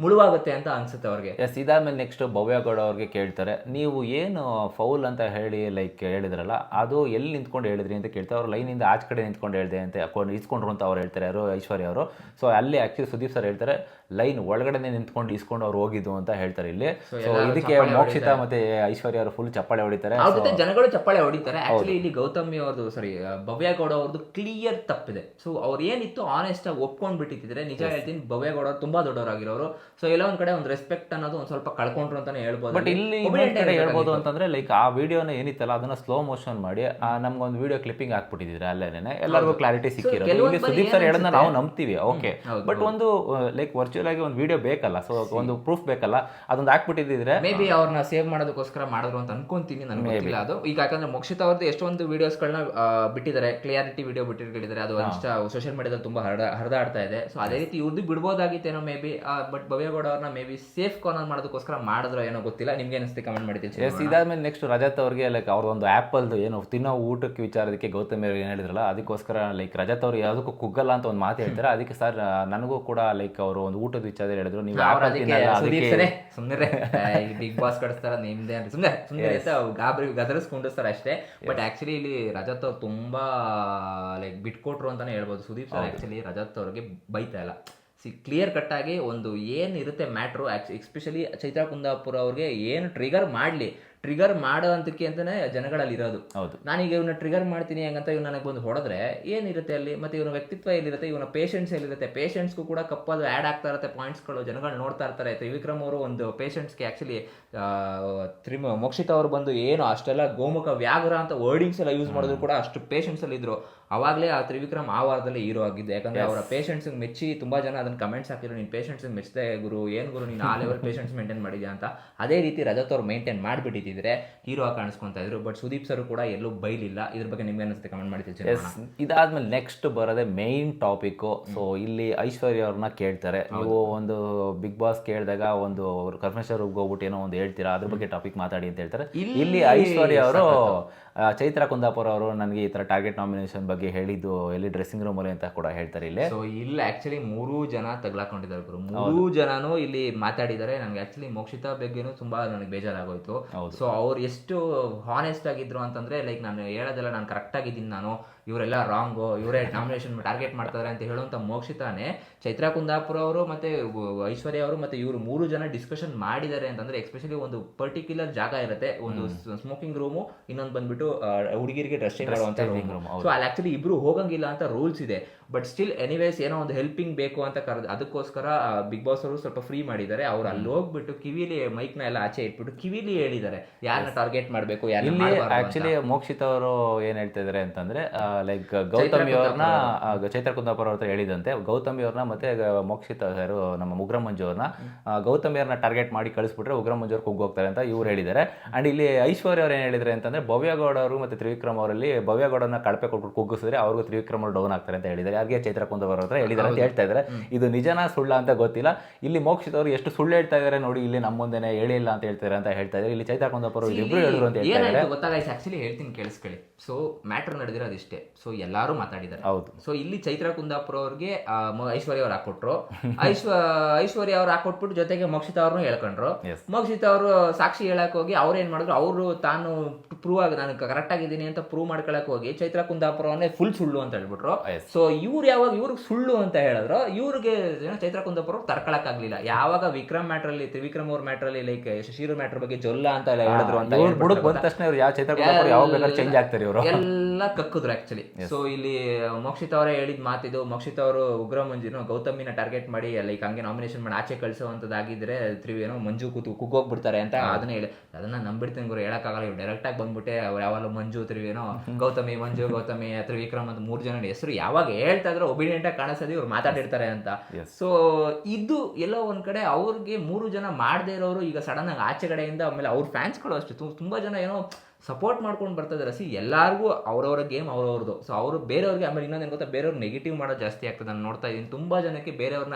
ಮುಳುವಾಗುತ್ತೆ ಅಂತ ಅನ್ಸುತ್ತೆ ಅವ್ರಿಗೆ. ಇದಾದ್ಮೇಲೆ ನೆಕ್ಸ್ಟ್ ಭವ್ಯ ಗೌಡ ಅವ್ರಿಗೆ ಕೇಳ್ತಾರೆ, ನೀವು ಏನು ಫೌಲ್ ಅಂತ ಹೇಳಿ ಲೈಕ್ ಹೇಳಿದ್ರಲ್ಲ ಅದು ಎಲ್ಲಿ ನಿಂತ್ಕೊಂಡು ಹೇಳಿದ್ರಿ ಅಂತ ಕೇಳ್ತಾರೆ. ಅವ್ರು ಲೈನಿಂದ ಆಚೆ ಕಡೆ ನಿಂತ್ಕೊಂಡು ಹೇಳಿದೆ ಅಂತ ಇಸ್ಕೊಂಡ್ರು ಅಂತ ಅವ್ರು ಹೇಳ್ತಾರೆ, ಯಾರು ಐಶ್ವರ್ಯ ಅವರು. ಸೊ ಅಲ್ಲಿ ಆಕ್ಚುಲಿ ಸುದೀಪ್ ಸರ್ ಹೇಳ್ತಾರೆ ಲೈನ್ ಒಳಗಡೆ ನಿಂತ್ಕೊಂಡು ಇಸ್ಕೊಂಡು ಅವ್ರು ಹೋಗಿದ್ದು ಅಂತ ಹೇಳ್ತಾರೆ ಇಲ್ಲಿ. ಸೊ ಇದಕ್ಕೆ ಮೋಕ್ಷಿತಾ ಮತ್ತೆ ಐಶ್ವರ್ಯ ಅವರು ಫುಲ್ ಚಪ್ಪಾಳೆ ಹೊಡಿತಾರೆ. ಜನಗಳು ಚಪ್ಪಾಳೆ ಹೊಡಿತಾರೆ. ಆಕ್ಚುಲಿ ಇಲ್ಲಿ ಗೌತಮಿ ಅವ್ರದ್ದು ಭವ್ಯ ಗೌಡ ಅವ್ರದ್ದು ಕ್ಲಿಯರ್ ತಪ್ಪಿದೆ. ಸೊ ಅವ್ರು ಏನಿತ್ತು ಆನೆಸ್ಟ್ ಆಗಿ ಒಪ್ಕೊಂಡ್ ಬಿಟ್ಟಿದ್ರೆ, ನಿಜ ಹೇಳ್ತೀನಿ ಭವ್ಯ ಗೌಡ ಅವ್ರು ತುಂಬಾ ದೊಡ್ಡವರಾಗಿರೋರು. ಸೊ ಎಲ್ಲ ಒಂದ್ ಕಡೆ ಒಂದು ರೆಸ್ಪೆಕ್ಟ್ ಅನ್ನೋದು ಒಂದ್ ಸ್ವಲ್ಪ ಕಳ್ಕೊಂಡ್ರು ಅಂತಾನೆ ಹೇಳ್ಬೋದು. ಬಟ್ ಇಲ್ಲಿ ಹೇಳ್ಬೋದು ಅಂತಂದ್ರೆ ಲೈಕ್ ಆ ವಿಡಿಯೋನ ಏನಿತ್ತಲ್ಲ ಅದನ್ನ ಸ್ಲೋ ಮೋಷನ್ ಮಾಡಿ ನಮ್ಗೊಂದು ವಿಡಿಯೋ ಕ್ಲಿಪ್ಪಿಂಗ್ ಹಾಕ್ಬಿಟ್ಟಿದ್ರೆ ಅಲ್ಲೇನೆ ಎಲ್ಲರಿಗೂ ಕ್ಲಾರಿಟಿ ಸಿಕ್ಕಿರೋದು. ಇಲ್ಲಿ ಸುದೀಪ್ ಸರ್ ಹೇಳೋದನ್ನ ನಾವು ನಂಬ್ತೀವಿ ಓಕೆ, ಬಟ್ ಒಂದು ಲೈಕ್ ವರ್ಚುವಲ್ ಆಗಿ ಒಂದು ವಿಡಿಯೋ ಬೇಕಲ್ಲ, ಸೊ ಒಂದು ಪ್ರೂಫ್ ಬೇಕಲ್ಲ, ಅದೊಂದು ಹಾಕ್ಬಿಟ್ಟಿದ್ರೆ ಮೇ ಬಿ ಅವ್ರನ್ನ ಸೇವ್ ಮಾಡೋದಕ್ಕೋಸ್ಕರ ಮಾಡಿದ್ರು ಅಂತ ಅನ್ಕೊಂತೀನಿ, ನನಗೆ ಗೊತ್ತಿಲ್ಲ ಅದು. ಈಗ ಯಾಕಂದ್ರೆ ಮೋಕ್ಷಿತಾ ಅವ್ರದ್ದು ಎಷ್ಟೊಂದು ವಿಡಿಯೋಸ್ಗಳನ್ನ ಬಿಟ್ಟಿದ್ದಾರೆ, ಕ್ಲಿಯಾರಿಟಿ ವಿಡಿಯೋ ಬಿಟ್ಟಿದ್ದಾರೆ, ಅದು ಸೋಷಿಯಲ್ ಮೀಡಿಯಾದಲ್ಲಿ ತುಂಬಾ ಹರಿದಾಡ್ತಾ ಇದೆ. ಸೊ ಅದೇ ರೀತಿ ಇವ್ರದ್ದು ಬಿಡ್ಬೋದಾಗಿತ್ತೇನೋ ಮೇ ಬಿ, ಬಟ್ ಭವ್ಯಗೌಡ ಅವ್ರನ್ನ ಮೇ ಬಿ ಸೇಫ್ ಕಾರ್ನರ್ ಮಾಡೋದಕ್ಕೋಸ್ಕರ ಮಾಡಿದ್ರು ಏನೋ ಗೊತ್ತಿಲ್ಲ. ನಿಮ್ಗೆ ಅನಿಸ್ತಿ ಕಮೆಂಟ್ ಮಾಡ್ತೀನಿ. ಇದಾದ್ಮೇಲೆ ನೆಕ್ಸ್ಟ್ ರಜತ್ ಅವ್ರಿಗೆ ಲೈಕ್ ಅವ್ರ ಒಂದು ಆ್ಯಪಲ್ದು ಏನು ತಿನ್ನೋ ಊಟಕ್ಕೆ ವಿಚಾರದಕ್ಕೆ ಗೌತಮಿ ಅವ್ರಿಗೆ ಏನು ಹೇಳಿದ್ರಲ್ಲ ಅದಕ್ಕೋಸ್ಕರ ಲೈಕ್ ರಜತ್ ಅವ್ರು ಯಾವುದಕ್ಕೂ ಕುಗ್ಗಲ್ಲ ಅಂತ ಒಂದು ಮಾತು ಹೇಳ್ತಾರೆ. ಅದಕ್ಕೆ ಸರ್ ನನಗೂ ಕೂಡ ಲೈಕ್ ಅವರು ಒಂದು ಊಟದ ವಿಚಾರದಲ್ಲಿ ಹೇಳಿದ್ರು, ನೀವು ಆ್ಯಪಲ್ ತಿನ್ನಲ್ಲ ಅದಕ್ಕೆ ಸುಮ್ಮನೆ ಬಿಗ್ ಬಾಸ್ ಕಡಿಸ್ತಾರ ನಿಮ್ದೇ ಅಂತ ಸುಮ್ಮನೆ ಗಾಬರಿ ಗದರಿಸ್ಕೊಂಡಿರ್ತಾರೆ ಅಷ್ಟೇ. ಬಟ್ ಆಕ್ಚುಲಿ ಇಲ್ಲಿ ರಜತ್ ಅವ್ರು ತುಂಬಾ ಲೈಕ್ ಬಿಟ್ಕೊಟ್ರು ಅಂತಾನೆ ಹೇಳ್ಬೋದು. ಸುದೀಪ್ ಸರ್ ಆಕ್ಚುಲಿ ರಜತ್ ಅವ್ರಿಗೆ ಬೈತಾ ಇಲ್ಲ, ಕ್ಲಿಯರ್ ಕಟ್ ಆಗಿ ಒಂದು ಏನಿರುತ್ತೆ ಮ್ಯಾಟ್ರು, ಎಸ್ಪೆಷಲಿ ಚೈತ್ರ ಕುಂದಾಪುರ ಅವ್ರಿಗೆ ಏನು ಟ್ರಿಗರ್ ಟ್ರಿಗರ್ ಮಾಡೋ ಅಂತಕ್ಕೆ ಅಂತಾನೆ ಜನಗಳಲ್ಲಿ ಇರೋದು. ಹೌದು. ನಾನೀಗ ಇವನ್ನ ಟ್ರಿಗರ್ ಮಾಡ್ತೀನಿ ಹಂಗಂತ ಇವ್ನು ನನಗೆ ಬಂದು ಹೊಡೆದ್ರೆ ಏನಿರುತ್ತೆ ಅಲ್ಲಿ, ಮತ್ತೆ ಇವನ ವ್ಯಕ್ತಿತ್ವ ಎಲ್ಲಿರುತ್ತೆ, ಇವನ ಪೇಷನ್ಸ್ ಎಲ್ಲಿರುತ್ತೆ, ಪೇಷನ್ಸ್ಗೂ ಕೂಡ ಕಪ್ಪದು ಆ್ಯಡ್ ಆಗ್ತಾ ಇರುತ್ತೆ ಪಾಯಿಂಟ್ಸ್ಗಳು, ಜನಗಳು ನೋಡ್ತಾ ಇರ್ತಾರೆ. ತ್ರಿವಿಕ್ರಮ್ ಅವರು ಒಂದು ಪೇಷನ್ಸ್ಗೆ ಆ್ಯಕ್ಚುಲಿ ಮೋಕ್ಷಿತ ಅವರು ಬಂದು ಏನು ಅಷ್ಟೆಲ್ಲ ಗೋಮುಖ ವ್ಯಾಘ್ರ ಅಂತ ವರ್ಡಿಂಗ್ಸ್ ಎಲ್ಲ ಯೂಸ್ ಮಾಡಿದ್ರು ಕೂಡ ಅಷ್ಟು ಪೇಷನ್ಸ್ ಅಲ್ಲಿ ಇದ್ರು. ಅವಾಗಲೇ ಆ ತ್ರಿವಿಕ್ರಮ್ ಆ ವಾರದಲ್ಲಿ ಹೀರೋ ಆಗಿದ್ದು. ಯಾಕಂದ್ರೆ ಅವರ ಪೇಷನ್ಸ್ ಮೆಚ್ಚಿ ತುಂಬಾ ಜನ ಅದನ್ನ ಕಮೆಂಟ್ಸ್ ಹಾಕಿದ್ರು, ನೀನು ಪೇಷನ್ಸ್ ಮೆಚ್ಚದೆ ಗುರು, ಏನ್ ಗುರು ನೀನು ಆ ಲೆವೆಲ್ ಪೇಷನ್ಸ್ ಮೇಂಟೈನ್ ಮಾಡಿದ್ಯಾ ಅಂತ. ಅದೇ ರೀತಿ ರಜತ್ ಅವ್ರು ಮೇಂಟೈನ್ ಮಾಡಿಬಿಟ್ಟಿದ್ರೆ ಹೀರೋ ಆಗಿ ಕಾಣಿಸ್ಕೊಂತ ಇದ್ರು. ಬಟ್ ಸುದೀಪ್ ಸರ್ ಕೂಡ ಎಲ್ಲೂ ಬೈಲಿಲ್ಲ. ಇದ್ರ ಬಗ್ಗೆ ನಿಮ್ಗೆ ಅನಿಸುತ್ತೆ ಕಮೆಂಟ್ ಮಾಡಿ ತಿಳಿಸಿ. ಇದಾದ್ಮೇಲೆ ನೆಕ್ಸ್ಟ್ ಬರೋದೇ ಮೇನ್ ಟಾಪಿಕ್. ಸೊ ಇಲ್ಲಿ ಐಶ್ವರ್ಯ ಅವ್ರನ್ನ ಕೇಳ್ತಾರೆ, ನೀವು ಒಂದು ಬಿಗ್ ಬಾಸ್ ಕೇಳಿದಾಗ ಒಂದು ಕನ್ಫೆಷನ್ ರೂಮ್ಗೆ ಹೋಗ್ಬಿಟ್ಟು ಏನೋ ಒಂದು ಹೇಳ್ತೀರಾ, ಅದ್ರ ಬಗ್ಗೆ ಟಾಪಿಕ್ ಮಾತಾಡಿ ಅಂತ ಹೇಳ್ತಾರೆ. ಇಲ್ಲಿ ಐಶ್ವರ್ಯ ಅವರು ಚೈತ್ರ ಕುಂದಾಪುರ ಅವರು ನನಗೆ ಈ ತರ ಟಾರ್ಗೆಟ್ ನಾಮಿನೇಷನ್ ಬಗ್ಗೆ ಹೇಳಿದ್ದು ಎಲ್ಲಿ ಡ್ರೆಸ್ಸಿಂಗ್ ರೂಮ್ ಅಲ್ಲಿ ಅಂತ ಕೂಡ ಹೇಳ್ತಾರೆ. ಇಲ್ಲಿ ಸೊ ಇಲ್ಲಿ ಆಕ್ಚುಲಿ 3 ಜನ ತಗ್ಲಾಕೊಂಡಿದ್ದಾರೆ ಗುರು. 3 ಜನನು ಇಲ್ಲಿ ಮಾತಾಡಿದ್ದಾರೆ. ನನಗೆ ಆಕ್ಚುಲಿ ಮೋಕ್ಷಿತಾ ಬಗ್ಗೆನೂ ತುಂಬಾ ನನಗೆ ಬೇಜಾರಾಗೋಯ್ತು. ಸೊ ಅವ್ರು ಎಷ್ಟು ಹಾನೆಸ್ಟ್ ಆಗಿದ್ರು ಅಂತಂದ್ರೆ, ಲೈಕ್ ನಾನು ಹೇಳೋದೆಲ್ಲ ನಾನು ಕರೆಕ್ಟ್ ಆಗಿದ್ದೀನಿ, ನಾನು ಇವರೆಲ್ಲ ರಾಂಗು, ಇವರೇ ನಾಮಿನೇಷನ್ ಟಾರ್ಗೆಟ್ ಮಾಡ್ತಾರೆ ಅಂತ ಹೇಳುವಂತ ಮೋಕ್ಷಿತಾನೆ ಚೈತ್ರ ಕುಂದಾಪುರ ಅವರು ಮತ್ತೆ ಐಶ್ವರ್ಯ ಅವರು ಮತ್ತೆ ಇವರು 3 ಜನ ಡಿಸ್ಕಷನ್ ಮಾಡಿದ್ದಾರೆ ಅಂತಂದ್ರೆ, ಎಸ್ಪೆಷಲಿ ಒಂದು ಪರ್ಟಿಕ್ಯುಲರ್ ಜಾಗ ಇರುತ್ತೆ, ಒಂದು ಸ್ಮೋಕಿಂಗ್ ರೂಮು, ಇನ್ನೊಂದು ಬಂದ್ಬಿಟ್ಟು ಹುಡುಗಿರಿಗೆ ಡ್ರೆಸ್ಸಿಂಗ್ ಮಾಡುವಂತ ರೂಮ್. ಸೊ ಅಲ್ಲಿ ಆಕ್ಚುಲಿ ಇಬ್ರು ಹೋಗಂಗಿಲ್ಲ ಅಂತ ರೂಲ್ಸ್ ಇದೆ. ಬಟ್ ಸ್ಟಿಲ್ ಎನಿವೇಸ್ ಏನೋ ಒಂದು ಹೆಲ್ಪಿಂಗ್ ಬೇಕು ಅಂತ ಕರೆದು ಅದಕ್ಕೋಸ್ಕರ ಬಿಗ್ ಬಾಸ್ ಅವರು ಸ್ವಲ್ಪ ಫ್ರೀ ಮಾಡಿದ್ದಾರೆ. ಅವ್ರು ಅಲ್ಲಿ ಹೋಗ್ಬಿಟ್ಟು ಕಿವಿಲಿ ಮೈಕ್ನ ಎಲ್ಲ ಆಚೆ ಇಟ್ಬಿಟ್ಟು ಕಿವಿಲಿ ಹೇಳಿದ್ದಾರೆ ಯಾರನ್ನ ಟಾರ್ಗೆಟ್ ಮಾಡಬೇಕು. ಇಲ್ಲಿ ಆಕ್ಚುಲಿ ಮೋಕ್ಷಿತ ಅವರು ಏನ್ ಹೇಳ್ತಾ ಇದಾರೆ ಅಂತಂದ್ರೆ, ಲೈಕ್ ಗೌತಮಿ ಅವ್ರನ್ನ ಚೈತ್ರ ಕುಂದಾಪುರ ಅವ್ರ ಹತ್ರ ಹೇಳಿದಂತೆ, ಗೌತಮಿ ಅವ್ರನ್ನ ಮತ್ತೆ ಮೋಕ್ಷಿತ ಸರ್ ನಮ್ಮ ಉಗ್ರ ಮಂಜು ಅವ್ರನ್ನ ಗೌತಮಿ ಅವ್ರನ್ನ ಟಾರ್ಗೆಟ್ ಮಾಡಿ ಕಳಿಸ್ಬಿಟ್ರೆ ಉಗ್ರ ಮಂಜು ಅವ್ರು ಕುಗ್ಗೋಗ್ತಾರೆ ಅಂತ ಇವ್ರು ಹೇಳಿದ್ದಾರೆ. ಅಂಡ್ ಇಲ್ಲಿ ಐಶ್ವರ್ಯ ಅವ್ರು ಏನ್ ಹೇಳಿದ್ರೆ ಅಂತಂದ್ರೆ, ಭವ್ಯಗೌಡ ಅವರು ಮತ್ತೆ ತ್ರಿವಿಕ್ರಮ್ ಅವರಲ್ಲಿ ಭವ್ಯಗೌಡನ ಕಳಪೆ ಕೊಟ್ಬಿಟ್ಟು ಕುಗ್ಗಿಸಿದ್ರೆ ಅವ್ರಿಗೂ ತ್ರಿವಿಕ್ರಮ್ ಅವರು ಡೌನ್ ಆಗ್ತಾರೆ ಅಂತ ಹೇಳಿದ್ದಾರೆ. ಯಾರಿಗೆ ಚೈತ್ರ ಕುಂದಾಪುರ ಹತ್ರ ಹೇಳಿದ್ದಾರೆ ಅಂತ ಹೇಳ್ತಾ ಇದ್ದಾರೆ. ಇದು ನಿಜನಾ ಸುಳ್ಳ ಅಂತ ಗೊತ್ತಿಲ್ಲ. ಇಲ್ಲಿ ಮೋಕ್ಷಿತ ಅವರು ಎಷ್ಟು ಸುಳ್ಳು ಹೇಳ್ತಾ ಇದಾರೆ ನೋಡಿ, ಇಲ್ಲಿ ನಮ್ಮ ಮುಂದೆನೆ ಹೇಳಿಲ್ಲ ಅಂತ ಹೇಳ್ತಾರೆ ಅಂತ ಹೇಳ್ತಾ ಇದ್ದಾರೆ. ಇಲ್ಲಿ ಚೈತ್ರ ಕುಂದಾಪುರ ಅವರು ಇಬ್ರು ಹೇಳಿದ್ರು ಅಂತ ಹೇಳ್ತಾ ಇದ್ದಾರೆ. ಗೊತ್ತಾಗೈತೆ ಆಕ್ಚುಲಿ ಹೇಳ್ತೀನಿ ಕೇಳಿಸ್ಕೊಳ್ಳಿ. ಸೊ ಮ್ಯಾಟರ್ ನಡೆದಿರೋದು ಇಷ್ಟೇ. ಸೊ ಎಲ್ಲರೂ ಮಾತಾಡಿದ್ದಾರೆ. ಹೌದು. ಸೊ ಇಲ್ಲಿ ಚೈತ್ರ ಕುಂದಾಪುರ ಅವ್ರಿಗೆ ಐಶ್ವರ್ಯ ಅವ್ರು ಹಾಕೊಟ್ರು. ಐಶ್ವರ್ಯ ಅವ್ರು ಹಾಕೊಟ್ಬಿಟ್ಟು ಜೊತೆಗೆ ಮೋಕ್ಷಿತ ಅವ್ರನ್ನು ಹೇಳ್ಕೊಂಡ್ರು. ಮೋಕ್ಷಿತ ಅವರು ಸಾಕ್ಷಿ ಹೇಳಕ್ ಹೋಗಿ ಅವ್ರು ಏನ್ ಮಾಡಿದ್ರು, ಅವರು ತಾನು ಪ್ರೂವ್ ಆಗಿ ನಾನು ಕರೆಕ್ಟ್ ಆಗಿದ್ದೀನಿ ಅಂತ ಪ್ರೂವ್ ಮಾಡ್ಕೊಳಕ್ ಹೋಗಿ ಚೈತ್ರ ಕುಂದಾಪುರವನ್ನೇ ಫುಲ್ ಸುಳ್ಳು ಅಂತ ಹೇಳ್ಬಿಟ್ರು. ಸೊ ಇವ್ರು ಯಾವಾಗ ಇವ್ರಿಗೆ ಸುಳ್ಳು ಅಂತ ಹೇಳಿದ್ರು, ಇವ್ರಿಗೆ ಚೈತ್ರ ಕುಂದಾಪುರ ತರ್ಕೊಳಕ್ ಆಗ್ಲಿಲ್ಲ. ಯಾವಾಗ ವಿಕ್ರಮ್ ಮ್ಯಾಟರ್ ಅಲ್ಲಿ, ತ್ರಿವಿಕ್ರಮ್ ಅವ್ರ ಮ್ಯಾಟರ್ ಅಲ್ಲಿ, ಲೈಕ್ ಶಶಿರು ಮ್ಯಾಟರ್ ಬಗ್ಗೆ ಜೊಲ್ಲ ಅಂತ ಹೇಳಿದ್ರು ಅಂತ ಬಂದ ತಕ್ಷಣ ಇವ್ರು ಯಾವ ಚೈತ್ರ ಕುಂದಾಪುರ ಯಾವ ಬೇಕಾದ್ರೆ ಚೇಂಜ್ ಆಗ್ತಾರೆ, ಇವರು ಎಲ್ಲ ಕಕ್ಕಿದ್ರು ಆಕ್ಚುಲಿ. ಸೊ ಇಲ್ಲಿ ಮೋಕ್ಷಿತ ಅವರೇ ಹೇಳಿದ್ ಮಾತಿದು. ಮೋಕ್ಷಿತ ಅವರು ಉಗ್ರ ಮಂಜುನು ಗೌತಮಿನ ಟಾರ್ಗೆಟ್ ಮಾಡಿ ಲೈಕ್ ಹಂಗೆ ನಾಮಿನೇಷನ್ ಮಾಡಿ ಆಚೆ ಕಳಿಸುವಂತದ್ದಾಗಿದ್ರೆ ಏನೋ ಮಂಜು ಕುಗ್ಗೋಗ್ಬಿಡ್ತಾರೆ ಅಂತ ಅದನ್ನ ಹೇಳಿ, ಅದನ್ನ ನಂಬಿಡ್ತೀನಿ ಗುರು, ಹೇಳಕ್ಕಾಗಲ್ಲ. ಇವ್ರು ಡೈರೆಕ್ಟ್ ಆಗಿ ಬಂದ್ಬಿಟ್ಟೆ ಅವ್ರು ಯಾವಾಗ ಮಂಜು ತ್ರಿವೇನೋ ಗೌತಮಿ ಮಂಜು ಗೌತಮಿ ತ್ರಿವಿಕ್ರಮ್ ಅಂತ 3 ಜನ ಹೆಸರು ಯಾವಾಗ ಹೇಳ್ತಾ ಇದ್ರೆ ಒಬಿಡಿಯಂಟ್ ಆಗಿ ಕಾಣಿಸೋದು ಇವ್ರು ಮಾತಾಡಿರ್ತಾರೆ ಅಂತ. ಸೊ ಇದು ಎಲ್ಲೋ ಒಂದ್ ಕಡೆ ಅವ್ರಿಗೆ 3 ಜನ ಮಾಡದೇ ಇರೋರು ಈಗ ಸಡನ್ ಆಗಿ ಆಚೆ ಕಡೆಯಿಂದ, ಆಮೇಲೆ ಅವ್ರ ಫ್ಯಾನ್ಸ್ಗಳು ಅಷ್ಟೇ ತುಂಬಾ ಜನ ಏನೋ ಸಪೋರ್ಟ್ ಮಾಡ್ಕೊಂಡು ಬರ್ತಾ ಇದಾರೆ. ಎಲ್ಲಾರ್ಗೂ ಅವ್ರವ್ರ ಗೇಮ್ ಅವ್ರವ್ರದ್ದು. ಸೊ ಅವರು ಬೇರೆಯವ್ರಿಗೆ, ಆಮೇಲೆ ಇನ್ನೊಂದೇನು ಗೊತ್ತಾ, ಬೇರೆಯವ್ರು ನೆಗೆಟಿವ್ ಮಾಡೋದು ಜಾಸ್ತಿ ಆಗ್ತದೆ. ನಾನು ನೋಡ್ತಾ ಇದ್ದೀನಿ ತುಂಬಾ ಜನಕ್ಕೆ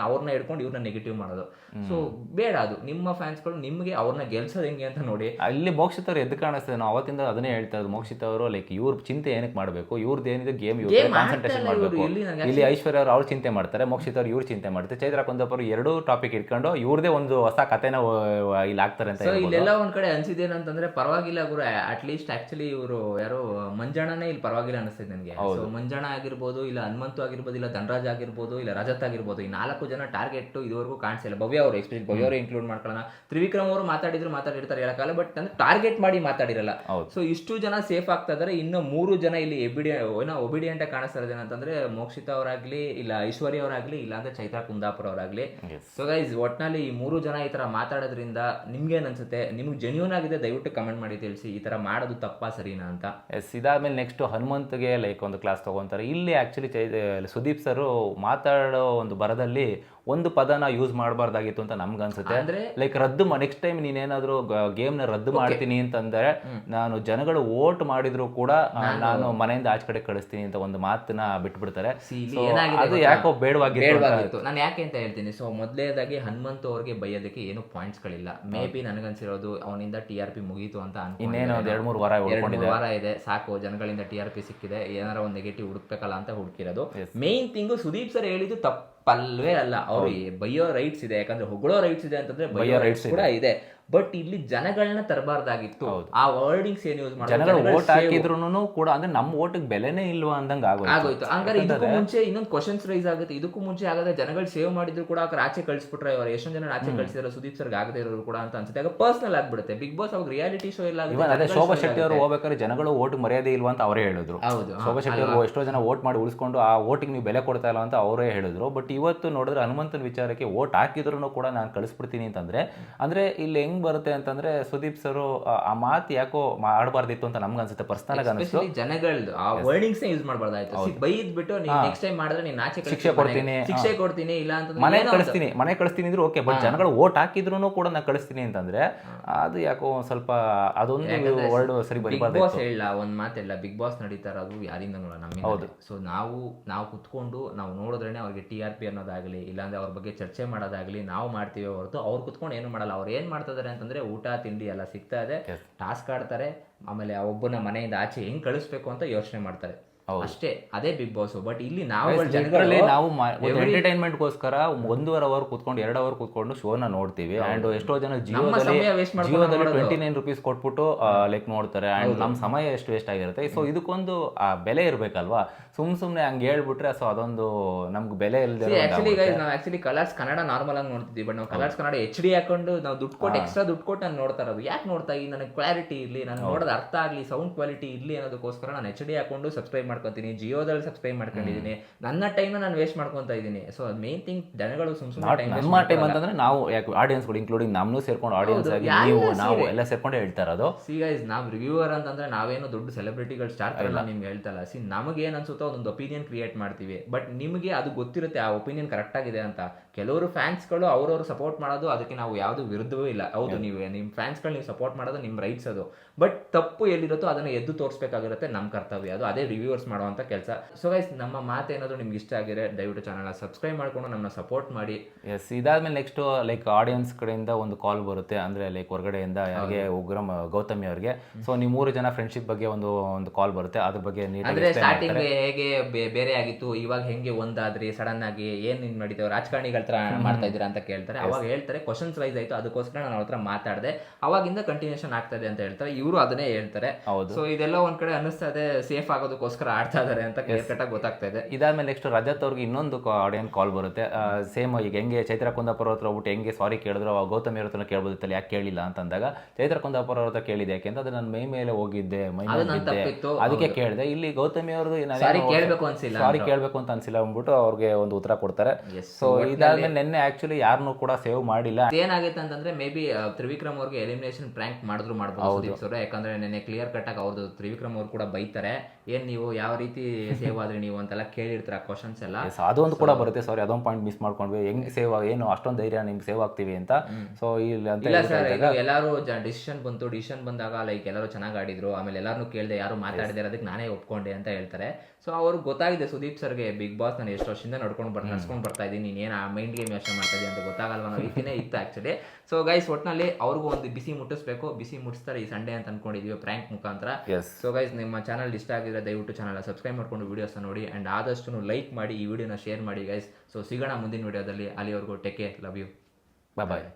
ಅವ್ರನ್ನ ಹಿಡ್ಕೊಂಡು ಇವ್ರನ್ನ ನೆಗೆಟಿವ್ ಮಾಡೋದು. ಸೊ ಬೇಡ, ಅದು ನಿಮ್ಮ ಫ್ಯಾನ್ಸ್ಗಳು ನಿಮ್ಗೆ ಅವ್ರನ್ನ ಗೆಲ್ಸೋದು ಹೆಂಗೆ ಅಂತ ನೋಡಿ. ಅಲ್ಲಿ ಮೋಕ್ಷಿತ ಅವ್ರು ಎದ್ದು ಕಾಣಿಸ್ತದೆ. ನಾವು ಅವತ್ತಿಂದ ಅದನ್ನೇ ಹೇಳ್ತಾ ಇರೋದು, ಮೋಕ್ಷಿತ ಅವರು ಲೈಕ್ ಇವ್ರ ಚಿಂತೆ ಏನಕ್ಕೆ ಮಾಡಬೇಕು, ಇವ್ರದ್ದು ಏನಿದೆ ಗೇಮ್ ಕಾನ್ಸಂಟ್ರೇಷನ್ ಮಾಡಬೇಕು. ಇಲ್ಲಿ ಐಶ್ವರ್ಯ ಅವ್ರು ಚಿಂತೆ ಮಾಡ್ತಾರೆ, ಮೋಕ್ಷಿತ ಅವ್ರು ಇವ್ರು ಚಿಂತೆ ಮಾಡ್ತಾರೆ. ಚೈತ್ರ ಕುಂದಾಪುರ 2 ಟಾಪಿಕ್ ಇಟ್ಕೊಂಡು ಇವ್ರದೇ ಒಂದು ಹೊಸ ಕಥೆನ ಇಲ್ಲಿ ಆಗ್ತಾರೆ ಅಂತ. ಇಲ್ಲೆಲ್ಲ ಒಂದ್ ಕಡೆ ಅನ್ಸಿದ್ದೇನಂತಂದ್ರೆ, ಪರವಾಗಿಲ್ಲ ಗುರು, ಅಟ್ ಲೀಸ್ಟ್ ಆಕ್ಚುಲಿ ಇವರು ಯಾರೋ ಮಂಜಣ್ಣನೇ ಇಲ್ಲಿ ಪರವಾಗಿಲ್ಲ ಅನಿಸ್ತೈತೆ ನನಗೆ. ಸೊ ಮಂಜಣ್ಣ ಆಗಿರ್ಬೋದು, ಇಲ್ಲ ಹನುಮಂತು ಆಗಿರ್ಬೋದು, ಇಲ್ಲ ಧನರಾಜ್ ಆಗಿರ್ಬೋದು, ಇಲ್ಲ ರಜತ್ ಆಗಿರ್ಬೋದು, ಈ 4 ಜನ ಟಾರ್ಗೆಟ್ ಇದುವರೆಗೂ ಕಾಣಿಸಿಲ್ಲ. ಭವ್ಯ ಅವರು ಎಕ್ಸ್ಪೆಷಲಿ ಭವ್ಯ ಅವರು ಇನ್ಕ್ಲೂಡ್ ಮಾಡ್ಕೊಳ್ಳೋಣ. ತ್ರಿವಿಕ್ರಮ್ ಅವರು ಮಾತಾಡಿರ್ತಾರೆ ಹೇಳಕ್ಕಲ್ಲ, ಬಟ್ ಅಂದ್ರೆ ಟಾರ್ಗೆಟ್ ಮಾಡಿ ಮಾತಾಡಿರಲ್ಲ. ಸೊ ಇಷ್ಟು ಜನ ಸೇಫ್ ಆಗ್ತಾ ಇದಾರೆ. ಇನ್ನು 3 ಜನ ಇಲ್ಲಿ ಒಬಿಡಿಯಂಟ್ ಆಗಿ ಕಾಣಿಸ್ತಾ ಇರೋದು ಏನಂತಂದ್ರೆ, ಮೋಕ್ಷಿತ ಅವರಾಗ್ಲಿ, ಇಲ್ಲ ಐಶ್ವರ್ಯ ಅವರಾಗ್ಲಿ, ಇಲ್ಲ ಅಂದ್ರೆ ಚೈತ್ರ ಕುಂದಾಪುರ ಅವರಾಗ್ಲಿ. ಸೊ ಗೈಸ್, ಒಟ್ನಲ್ಲಿ ಈ 3 ಜನ ಈ ತರ ಮಾತಾಡೋದ್ರಿಂದ ನಿಮ್ಗೇನ್ ಅನ್ಸುತ್ತೆ? ನಿಮ್ಗೆ ಜೆನ್ಯೂನ್ ಆಗಿದೆ ದಯವಿಟ್ಟು ಕಮೆಂಟ್ ಮಾಡಿ ತಿಳಿಸಿ. ಈ ತರ ಮಾಡೋದು ತಪ್ಪಾ ಸರಿನಾ ಅಂತ. ಇದಾದ್ಮೇಲೆ ನೆಕ್ಸ್ಟ್ ಹನುಮಂತ್ಗೆ ಲೈಕ್ ಒಂದು ಕ್ಲಾಸ್ ತಗೊಂತಾರೆ. ಇಲ್ಲಿ ಆಕ್ಚುಲಿ ಸುದೀಪ್ ಸರ್ ಮಾತಾಡೋ ಒಂದು ಬರದಲ್ಲಿ ಒಂದು ಪದನ ಯೂಸ್ ಮಾಡಬಾರ್ದಾಗಿತ್ತು ಅಂತ ನಮ್ಗೆ ಅನ್ಸುತ್ತೆ. ಅಂದ್ರೆ ಲೈಕ್ ರದ್ದು ನೆಕ್ಸ್ಟ್ ಟೈಮ್ ನೀನೇನಾದ್ರೂ ಗೇಮ್ನ ರದ್ದು ಮಾಡ್ತೀನಿ ಅಂತಂದ್ರೆ, ನಾನು ಜನಗಳು ವೋಟ್ ಮಾಡಿದ್ರು ಕೂಡ ನಾನು ಮನೆಯಿಂದ ಆಚೆ ಕಡೆ ಕಳಿಸ್ತೀನಿ ಅಂತ ಒಂದು ಮಾತನ್ನ ಬಿಟ್ಬಿಡ್ತಾರೆ. ಅದು ಯಾಕೋ ಬೇಡವಾಗಿತ್ತು. ನಾನು ಯಾಕೆ ಅಂತ ಹೇಳ್ತೀನಿ. ಸೊ ಮೊದಲೇದಾಗಿ ಹನುಮಂತ್ ಅವ್ರಿಗೆ ಬೈಯೋದಕ್ಕೆ ಏನು ಪಾಯಿಂಟ್ಸ್ ಗಳಿಲ್ಲ. ಮೇ ಬಿ ನನಗನ್ಸಿರೋದು ಅವನಿಂದ TRP ಮುಗೀತು ಅಂತ ಇನ್ನೇನು 2-3 ವಾರ ಇದೆ, ಸಾಕು, ಜನಗಳಿಂದ TRP ಸಿಕ್ಕಿದೆ, ಏನಾರ ಒಂದು ನೆಗೆಟಿವ್ ಹುಡುಕ್ಬೇಕಲ್ಲ ಅಂತ ಹುಡುಕಿರೋದು. ಮೇನ್ ಥಿಂಗು ಸುದೀಪ್ ಸರ್ ಹೇಳಿದ್ದು ತಪ್ಪಲ್ವೇ ಅಲ್ಲ. ಅವ್ರು ಬೈಯೋ ರೈಟ್ಸ್ ಇದೆ, ಯಾಕಂದ್ರೆ ಹೊಗಳೋ ರೈಟ್ಸ್ ಇದೆ ಅಂತಂದ್ರೆ ಬೈಯೋ ರೈಟ್ಸ್ ಕೂಡ ಇದೆ. ಬಟ್ ಇಲ್ಲಿ ಜನಗಳನ್ನ ತರಬಾರ್ದಾಗಿತ್ತು. ಆ ವರ್ಡಿಂಗ್ಸ್ ಏನ್ ಯೂಸ್ ಜನಗಳು ಓಟ್ ಹಾಕಿದ್ರು ಕೂಡ ಅಂದ್ರೆ ನಮ್ಮ ಓಟಿಗೆ ಬೆಲೆನೇ ಇಲ್ವಾ ಅಂದಂಗ ಆಗೋಯ್ತು. ಹಂಗಾರೆ ಇದಕ್ಕೂ ಮುಂಚೆ ಇನ್ನೊಂದು ಕ್ವಶನ್ಸ್ ರೈಸ್ ಆಗುತ್ತೆ. ಇದಕ್ಕೂ ಮುಂಚೆ ಆಗದೆ ಜನಗಳು ಸೇವ್ ಮಾಡಿದ್ರು ಕೂಡ ಆಚೆ ಕಳಿಸ್ಬಿಟ್ರೆ ಅವ್ರು ಎಷ್ಟೊಂದು ಜನ ಆಚೆ ಕಳಿಸಿದ್ರು ಸುದೀಪ್ ಸರ್ಗೆ ಆಗದೆ ಇರೋರು ಕೂಡ ಅಂತ ಅನ್ಸುತ್ತೆ. ಆಗ ಪರ್ಸನಲ್ ಆಗ್ಬಿಡುತ್ತೆ. ಬಿಗ್ ಬಾಸ್ ಅವಾಗ ರಿಯಾಲಿಟಿ ಶೋ ಇಲ್ಲ. ಅದೇ ಶೋಭಾ ಶೆಟ್ಟಿ ಅವರು ಹೋಗ್ಬೇಕಾದ್ರೆ ಜನಗಳು ಓಟ್ ಮರ್ಯಾದೆ ಇಲ್ವಾ ಅಂತ ಅವರೇ ಹೇಳಿದ್ರು. ಶೋಭಾ ಶೆಟ್ಟಿ ಅವರು ಎಷ್ಟೋ ಜನ ಓಟ್ ಮಾಡಿ ಉಳಿಸ್ಕೊಂಡು ಆ ಓಟಿಗೆ ನೀವು ಬೆಲೆ ಕೊಡ್ತಾ ಇಲ್ಲ ಅಂತ ಅವರೇ ಹೇಳಿದ್ರು. ಬಟ್ ಇವತ್ತು ನೋಡಿದ್ರೆ ಹನುಮಂತನ ವಿಚಾರಕ್ಕೆ ಓಟ್ ಹಾಕಿದ್ರು ಕೂಡ ನಾನು ಕಳಿಸ್ಬಿಡ್ತೀನಿ ಅಂತಂದ್ರೆ ಅಂದ್ರೆ ಇಲ್ಲಿ ಹೆಂಗ್ ಬರುತ್ತೆ ಅಂತಂದ್ರೆ ಸುದೀಪ್ ಸರ್ ಆ ಮಾತು ಯಾಕೋ ಆಡಬಾರ್ದಿತ್ತು ಅಂತ ನಮ್ಗೆ ಅನ್ಸುತ್ತೆ. ಪರ್ಸನಲ್ ಆಗಿ ಅನಿಸ್ತು. ಜನಗಳದ್ದು ಆ ವರ್ಡಿಂಗ್ಸ್ ಯೂಸ್ ಮಾಡಬಾರ್ದಾಯ್ತು. ಬೈದ್ ಬಿಟ್ಟು ನೀನು ನೆಕ್ಸ್ಟ್ ಟೈಮ್ ಮಾಡಿದ್ರೆ ನೀನು ಆಚೆ ಶಿಕ್ಷೆ ಕೊಡ್ತೀನಿ ಇಲ್ಲ ಅಂತ ಮನೆ ಕಳಿಸ್ತೀನಿ ಇದ್ರು ಓಕೆ. ಬಟ್ ಜನಗಳು ಓಟ್ ಹಾಕಿದ್ರು ಕೂಡ ನಾನು ಕಳಿಸ್ತೀನಿ ಅಂತಂದ್ರೆ ಅದು ಯಾಕೋ ಸ್ವಲ್ಪ ಅದೊಂದು ವರ್ಡ್ ಸರಿ ಬರಿಬಾರ್ದು. ಹೇಳ ಒಂದ್ ಮಾತೆಲ್ಲ ಬಿಗ್ ಬಾಸ್ ನಡೀತಾ ಇರೋದು ಯಾರಿಂದ ನೋಡ ನಮಗೆ. ಸೊ ನಾವು ಕುತ್ಕೊಂಡು ನಾವು ನೋಡಿದ್ರೇನೆ ಅವ್ರಿಗೆ TRP ಅನ್ನೋದಾಗ್ಲಿ ಇಲ್ಲಾಂದ್ರೆ ಅವ್ರ ಬಗ್ಗೆ ಚರ್ಚೆ ಮಾಡೋದಾಗ್ಲಿ ನಾವು ಮಾಡ್ತೀವಿ ಹೊರತು ಅವ್ರು ಕುತ್ಕೊಂಡು ಏನು ಮಾಡಲ್ಲ. ಅವ್ರು ಏನ್ ಮಾಡ್ತಾ ಇದಾರೆ ಅಂತಂದ್ರೆ ಊಟ ತಿಂಡಿ ಎಲ್ಲ ಸಿಗ್ತಾ ಇದೆ, ಟಾಸ್ಕ್ ಆಡ್ತಾರೆ, ಆಮೇಲೆ ಆ ಒಬ್ಬನ ಮನೆಯಿಂದ ಆಚೆ ಹೆಂಗ್ ಕಳಿಸ್ಬೇಕು ಅಂತ ಯೋಚನೆ ಮಾಡ್ತಾರೆ ಅಷ್ಟೇ. ಅದೇ ಬಿಗ್ ಬಾಸ್. ಬಟ್ ಇಲ್ಲಿ ನಾವು ಎಂಟರ್ಟೈನ್ಮೆಂಟ್ಗೋಸ್ಕರ 1.5 ಅವರ್ ಕೂತ್ಕೊಂಡು 2 ಅವರ್ ಕೂತ್ಕೊಂಡು ಶೋನ ನೋಡ್ತೀವಿ. ಅಂಡ್ ಎಷ್ಟೋ ಜನ ಜಿಯೋದಲ್ಲಿ 29 ರೂಪೀಸ್ ಕೊಟ್ಬಿಟ್ಟು ಲೈಕ್ ನೋಡ್ತಾರೆ. ಅಂಡ್ ನಮ್ಮ ಸಮಯ ಎಷ್ಟು ವೇಸ್ಟ್ ಆಗಿರುತ್ತೆ. ಸೊ ಇದಕ್ಕೊಂದು ಬೆಲೆ ಇರ್ಬೇಕಲ್ವಾ. ಸುಮ್ನೆ ಹಂಗೆ ಹೇಳ್ಬಿಟ್ರೆ ಸೊ ಅದೊಂದು ನಮ್ಗೆ ಬೆಲೆ ಇಲ್ಲದೆ. ಆಕ್ಚುಲಿ ಕಲರ್ಸ್ ಕನ್ನಡ ನಾರ್ಮಲ್ ಆಗಿ ನೋಡ್ತಿದ್ವಿ. ಬಟ್ ನಾವು ಕಲರ್ಸ್ ಕನ್ನಡ HD ಹಾಕೊಂಡು ನಾವು ದುಡ್ಡು ಕೊಟ್ಟು ಎಕ್ಸ್ಟ್ರಾ ದುಡ್ಡು ಕೊಟ್ಟು ನಾನು ನೋಡ್ತಾ ಇರೋದು. ಯಾಕೆ ನೋಡ್ತಾ ಈ ನನಗೆ ಕ್ಲಾರಿಟಿ ಇರಲಿ, ನಾನು ನೋಡೋದು ಅರ್ಥ ಆಗಲಿ, ಸೌಂಡ್ ಕ್ವಾಲಿಟಿ ಇರಲಿ ಅನ್ನೋದಕ್ಕೋಸ್ಕರ ನಾನು HD ಹಾಕೊಂಡು ಸಬ್ಸ್ಕ್ರೈಬ್ ಮಾಡ್ಕೊತೀನಿ. ಜಿಯೋದಲ್ಲಿ ಸಬ್ಸ್ಕ್ರೈಬ್ ಮಾಡ್ಕೊಂಡಿದ್ದೀನಿ. ನನ್ನ ಟೈಮ್ ನಾನು ವೇಸ್ಟ್ ಮಾಡ್ಕೊಂತ ಇದ್ದೀನಿ. ಸೊ ಮೇನ್ ಥಿಂಗ್ ಜನಗಳು ನಮ್ಮ ಟೈಮ್ ಅಂತಂದ್ರೆ ನಾವು ಆಡಿಯನ್ಸ್ಗಳು ಇನ್ಕ್ಲೂಡಿಂಗ್ ನಮ್ಮನ್ನು ಸೇರ್ಕೊಂಡು ಆಡಿಯನ್ಸ್ ಆಗಿ ನಾವು ಎಲ್ಲ ಸೇರ್ಕೊಂಡೆ ಹೇಳ್ತಾ ಇರೋದು. ಗೈಸ್ ನಾವು ರಿವ್ಯೂವರ್ ಅಂತಂದ್ರೆ ನಾವೇನೋ ದೊಡ್ಡ ಸೆಲೆಬ್ರಿಟಿಗಳು ಸ್ಟಾರ್ಟ್ ಇಲ್ಲ ನಿಮ್ಗೆ ಹೇಳ್ತಲ್ಲ. ನಮಗೆ ಏನ್ ಅನ್ಸುತ್ತೋ ಅದೊಂದು ಒಪಿನಿಯನ್ ಕ್ರಿಯೇಟ್ ಮಾಡ್ತೀವಿ. ಬಟ್ ನಿಮಗೆ ಅದು ಗೊತ್ತಿರುತ್ತೆ ಆ ಒಪಿನಿಯನ್ ಕರೆಕ್ಟ್ ಆಗಿದೆ ಅಂತ. ಕೆಲವರು ಫ್ಯಾನ್ಸ್ಗಳು ಅವ್ರವ್ರು ಸಪೋರ್ಟ್ ಮಾಡೋದು, ಅದಕ್ಕೆ ನಾವು ಯಾವುದು ವಿರುದ್ಧವೂ ಇಲ್ಲ. ಹೌದು, ನೀವು ನಿಮ್ಮ ಫ್ಯಾನ್ಸ್ಗಳು ನೀವು ಸಪೋರ್ಟ್ ಮಾಡೋದು ನಿಮ್ಮ ರೈಟ್ಸ್ ಅದು. ಬಟ್ ತಪ್ಪು ಎಲ್ಲಿರುತ್ತೋ ಅದನ್ನು ಎದ್ದು ತೋರಿಸ್ಬೇಕಾಗಿರುತ್ತೆ. ನಮ್ಮ ಕರ್ತವ್ಯ ಅದು. ಅದೇ ರಿವ್ಯೂವರ್ಸ್ ಮಾಡುವಂಥ ಕೆಲಸ. ಸೊ ಗೈಸ್ ನಮ್ಮ ಮಾತೇನಾದರೂ ನಿಮ್ಗೆ ಇಷ್ಟ ಆಗಿದ್ರೆ ದಯವಿಟ್ಟು ಚಾನಲ್ನ ಸಬ್ಸ್ಕ್ರೈಬ್ ಮಾಡ್ಕೊಂಡು ನಮ್ಮನ್ನ ಸಪೋರ್ಟ್ ಮಾಡಿ. ಎಸ್, ಇದಾದ್ಮೇಲೆ ನೆಕ್ಸ್ಟ್ ಲೈಕ್ ಆಡಿಯನ್ಸ್ ಕಡೆಯಿಂದ ಒಂದು ಕಾಲ್ ಬರುತ್ತೆ. ಅಂದ್ರೆ ಲೈಕ್ ಹೊರಗಡೆಯಿಂದ ಯಾರಿಗೆ ಉಗ್ರಂ ಗೌತಮಿ ಅವ್ರಿಗೆ. ಸೊ ನೀವು 3 ಜನ ಫ್ರೆಂಡ್ಶಿಪ್ ಬಗ್ಗೆ ಒಂದು ಕಾಲ್ ಬರುತ್ತೆ. ಅದ್ರ ಬಗ್ಗೆ ಅಂದ್ರೆ ಸ್ಟಾರ್ಟಿಂಗ್ ಹೇಗೆ ಬೇರೆ ಆಗಿತ್ತು, ಇವಾಗ ಹೆಂಗೆ ಒಂದಾದ್ರಿ ಸಡನ್ ಆಗಿ ಏನ್ ನಡೀತಾವೆ, ರಾಜಕಾರಣಿಗಳ ತರ ಮಾಡ್ತಾ ಇದ್ದೀರಾ ಅಂತ ಕೇಳ್ತಾರೆ. ಅವಾಗ ಹೇಳ್ತಾರೆ ಕ್ವಶನ್ಸ್ ರೈಸ್ ಆಯ್ತು, ಅದಕ್ಕೋಸ್ಕರ ನಾನು ಅವ್ರ ಹತ್ರ ಮಾತಾಡಿದೆ, ಅವಾಗಿಂದ ಕಂಟಿನ್ಯೂಷನ್ ಆಗ್ತಾ ಇದೆ ಅಂತ ಹೇಳ್ತಾರೆ. ಇವರು ಅದನ್ನೇ ಹೇಳ್ತಾರೆ. ಸೊ ಇದೆಲ್ಲ ಒಂದ್ ಕಡೆ ಅನಿಸ್ತಾ ಇದೆ ಸೇಫ್ ಆಗೋದಕ್ಕೋಸ್ಕರ ಆಡ್ತಾ ಇದಾರೆ ಅಂತ ಕ್ಲಿಯರ್ ಕಟ್ ಆಗಿ ಗೊತ್ತಾಗ್ತಾ ಇದೆ. ಇದಾದ್ಮೇಲೆ ನೆಕ್ಸ್ಟ್ ರಜತ್ ಅವ್ರಿಗೆ ಇನ್ನೊಂದು ಆಡಿಯನ್ ಕಾಲ್ ಬರುತ್ತೆ. ಸೇಮ್ ಈಗ ಹೆಂಗೆ ಚೈತ್ರ ಕುಂದಾಪುರ ಹತ್ರ ಹೋಗ್ಬಿಟ್ಟು ಹೆಂಗೆ ಸಾರಿ ಕೇಳಿದ್ರು, ಅವಾಗ ಗೌತಮಿ ಅವ್ರ ಹತ್ರ ಕೇಳ್ಬೋದಿತ್ತಲ್ಲ ಯಾಕೆ ಕೇಳಿಲ್ಲ ಅಂತಂದಾಗ ಚೈತ್ರ ಕುಂದಾಪುರ ಅವ್ರ ಹತ್ರ ಕೇಳಿದೆ ಯಾಕೆ ಅಂತ, ಅದು ನನ್ನ ಮೈ ಮೇಲೆ ಹೋಗಿದ್ದೆ, ಮೈ ಅದಕ್ಕೆ ಕೇಳಿದೆ. ಇಲ್ಲಿ ಗೌತಮಿ ಅವ್ರದ್ದು ಸಾರಿ ಕೇಳಬೇಕು ಅಂತ ಅನ್ಸಿಲ್ಲ ಅಂದ್ಬಿಟ್ಟು ಅವ್ರಿಗೆ ಒಂದು ಉತ್ತರ ಕೊಡ್ತಾರೆ. ಸೊ ಇದಾದ್ಮೇಲೆ ನಿನ್ನೆ ಆಕ್ಚುಲಿ ಯಾರನ್ನೂ ಕೂಡ ಸೇವ್ ಮಾಡಿಲ್ಲ. ಏನಾಗುತ್ತೆ ಅಂತಂದ್ರೆ ಮೇ ಬಿ ತ್ರಿವಿಕ್ರಮ್ ಅವ್ರಿಗೆ ಎಲಿಮಿನೇಷನ್ ಪ್ರ್ಯಾಂಕ್ ಮಾಡಬಹುದು. ಯಾಕಂದ್ರೆ ನೆನ್ನೆ ಕ್ಲಿಯರ್ ಕಟ್ ಆಗಿ ಅವ್ರದ್ದು ತ್ರಿವಿಕ್ರಮ್ ಅವ್ರು ಕೂಡ ಬೈತಾರೆ, ಏನ್ ನೀವು ಯಾವ ರೀತಿ ಸೇವ್ ಆದ್ರಿ ನೀವು ಅಂತೆಲ್ಲ ಕೇಳಿರ್ತಾರೆ ಕ್ವಶನ್ಸ್ ಎಲ್ಲ. ಅದೊಂದು ಕೂಡ ಬರುತ್ತೆ. ಸಾರಿ ಅದೊಂದು ಪಾಯಿಂಟ್ ಮಿಸ್ ಮಾಡ್ಕೊಂಡ್ವಿ. ಹೆಂಗ್ ಸೇವ್ ಏನು ಅಷ್ಟೊಂದು ಧೈರ್ಯ ನಿಮ್ಗೆ ಸೇವ್ ಆಗ್ತೀವಿ ಅಂತ. ಸೊ ಇಲ್ಲ ಸರ್, ಎಲ್ಲಾರು ಡಿಸಿಷನ್ ಬಂದಾಗ ಲೈಕ್ ಎಲ್ಲರೂ ಚೆನ್ನಾಗಿ ಆಡಿದ್ರು, ಆಮೇಲೆ ಎಲ್ಲಾರು ಕೇಳಿದೆ, ಯಾರು ಮಾತಾಡಿದಾರೆ ಅದಕ್ಕೆ ನಾನೇ ಒಪ್ಕೊಂಡೆ ಅಂತ ಹೇಳ್ತಾರೆ. ಸೊ ಅವ್ರಿಗೆ ಗೊತ್ತಾಗಿದೆ ಸುದೀಪ್ ಸರ್ಗೆ ಬಿಗ್ ಬಾಸ್ ನಾನು ಎಷ್ಟು ವರ್ಷದಿಂದ ನಡ್ಸ್ಕೊಂಡು ಬರ್ತಾ ಇದ್ದೀನಿ, ನೀನೇನು ಆ ಮೈಂಡ್ ಗೇಮ್ ಯೋಚನೆ ಮಾಡ್ತಾ ಇದ್ದೀನಿ ಅಂತ ಗೊತ್ತಾಗಲ್ವ ಅನ್ನೋ ರೀತಿನೇ ಇತ್ತು ಆಕ್ಚುಲಿ. ಸೊ ಗೈಸ್ ಒಟ್ಟಿನಲ್ಲಿ ಅವ್ರಿಗೂ ಒಂದು ಬಿಸಿ ಮುಟ್ಟಿಸ್ಬೇಕು, ಬಿಸಿ ಮುಟ್ಟಿಸ್ತಾರೆ ಈ ಸಂಡೇ ಅಂತ ಅನ್ಕೊಂಡಿದೀವಿ ಪ್ರ್ಯಾಂಕ್ ಮುಖಾಂತರ. ಸೊ ಗೈಸ್ ನಿಮ್ಮ ಚಾನಲ್ ಇಷ್ಟ ಆಗಿದ್ರೆ ದಯವಿಟ್ಟು ಚಾನಲ್ ಸಬ್ಸ್ಕ್ರೈಬ್ ಮಾಡ್ಕೊಂಡು ವಿಡಿಯೋಸ್ ನೋಡಿ ಅಂಡ್ ಆದಷ್ಟು ಲೈಕ್ ಮಾಡಿ, ಈ ವಿಡಿಯೋನ ಶೇರ್ ಮಾಡಿ ಗೈಸ್. ಸೊ ಸಿಗೋಣ ಮುಂದಿನ ವಿಡಿಯೋದಲ್ಲಿ. ಅಲ್ಲಿವರೆಗೂ take care, love you, bye bye.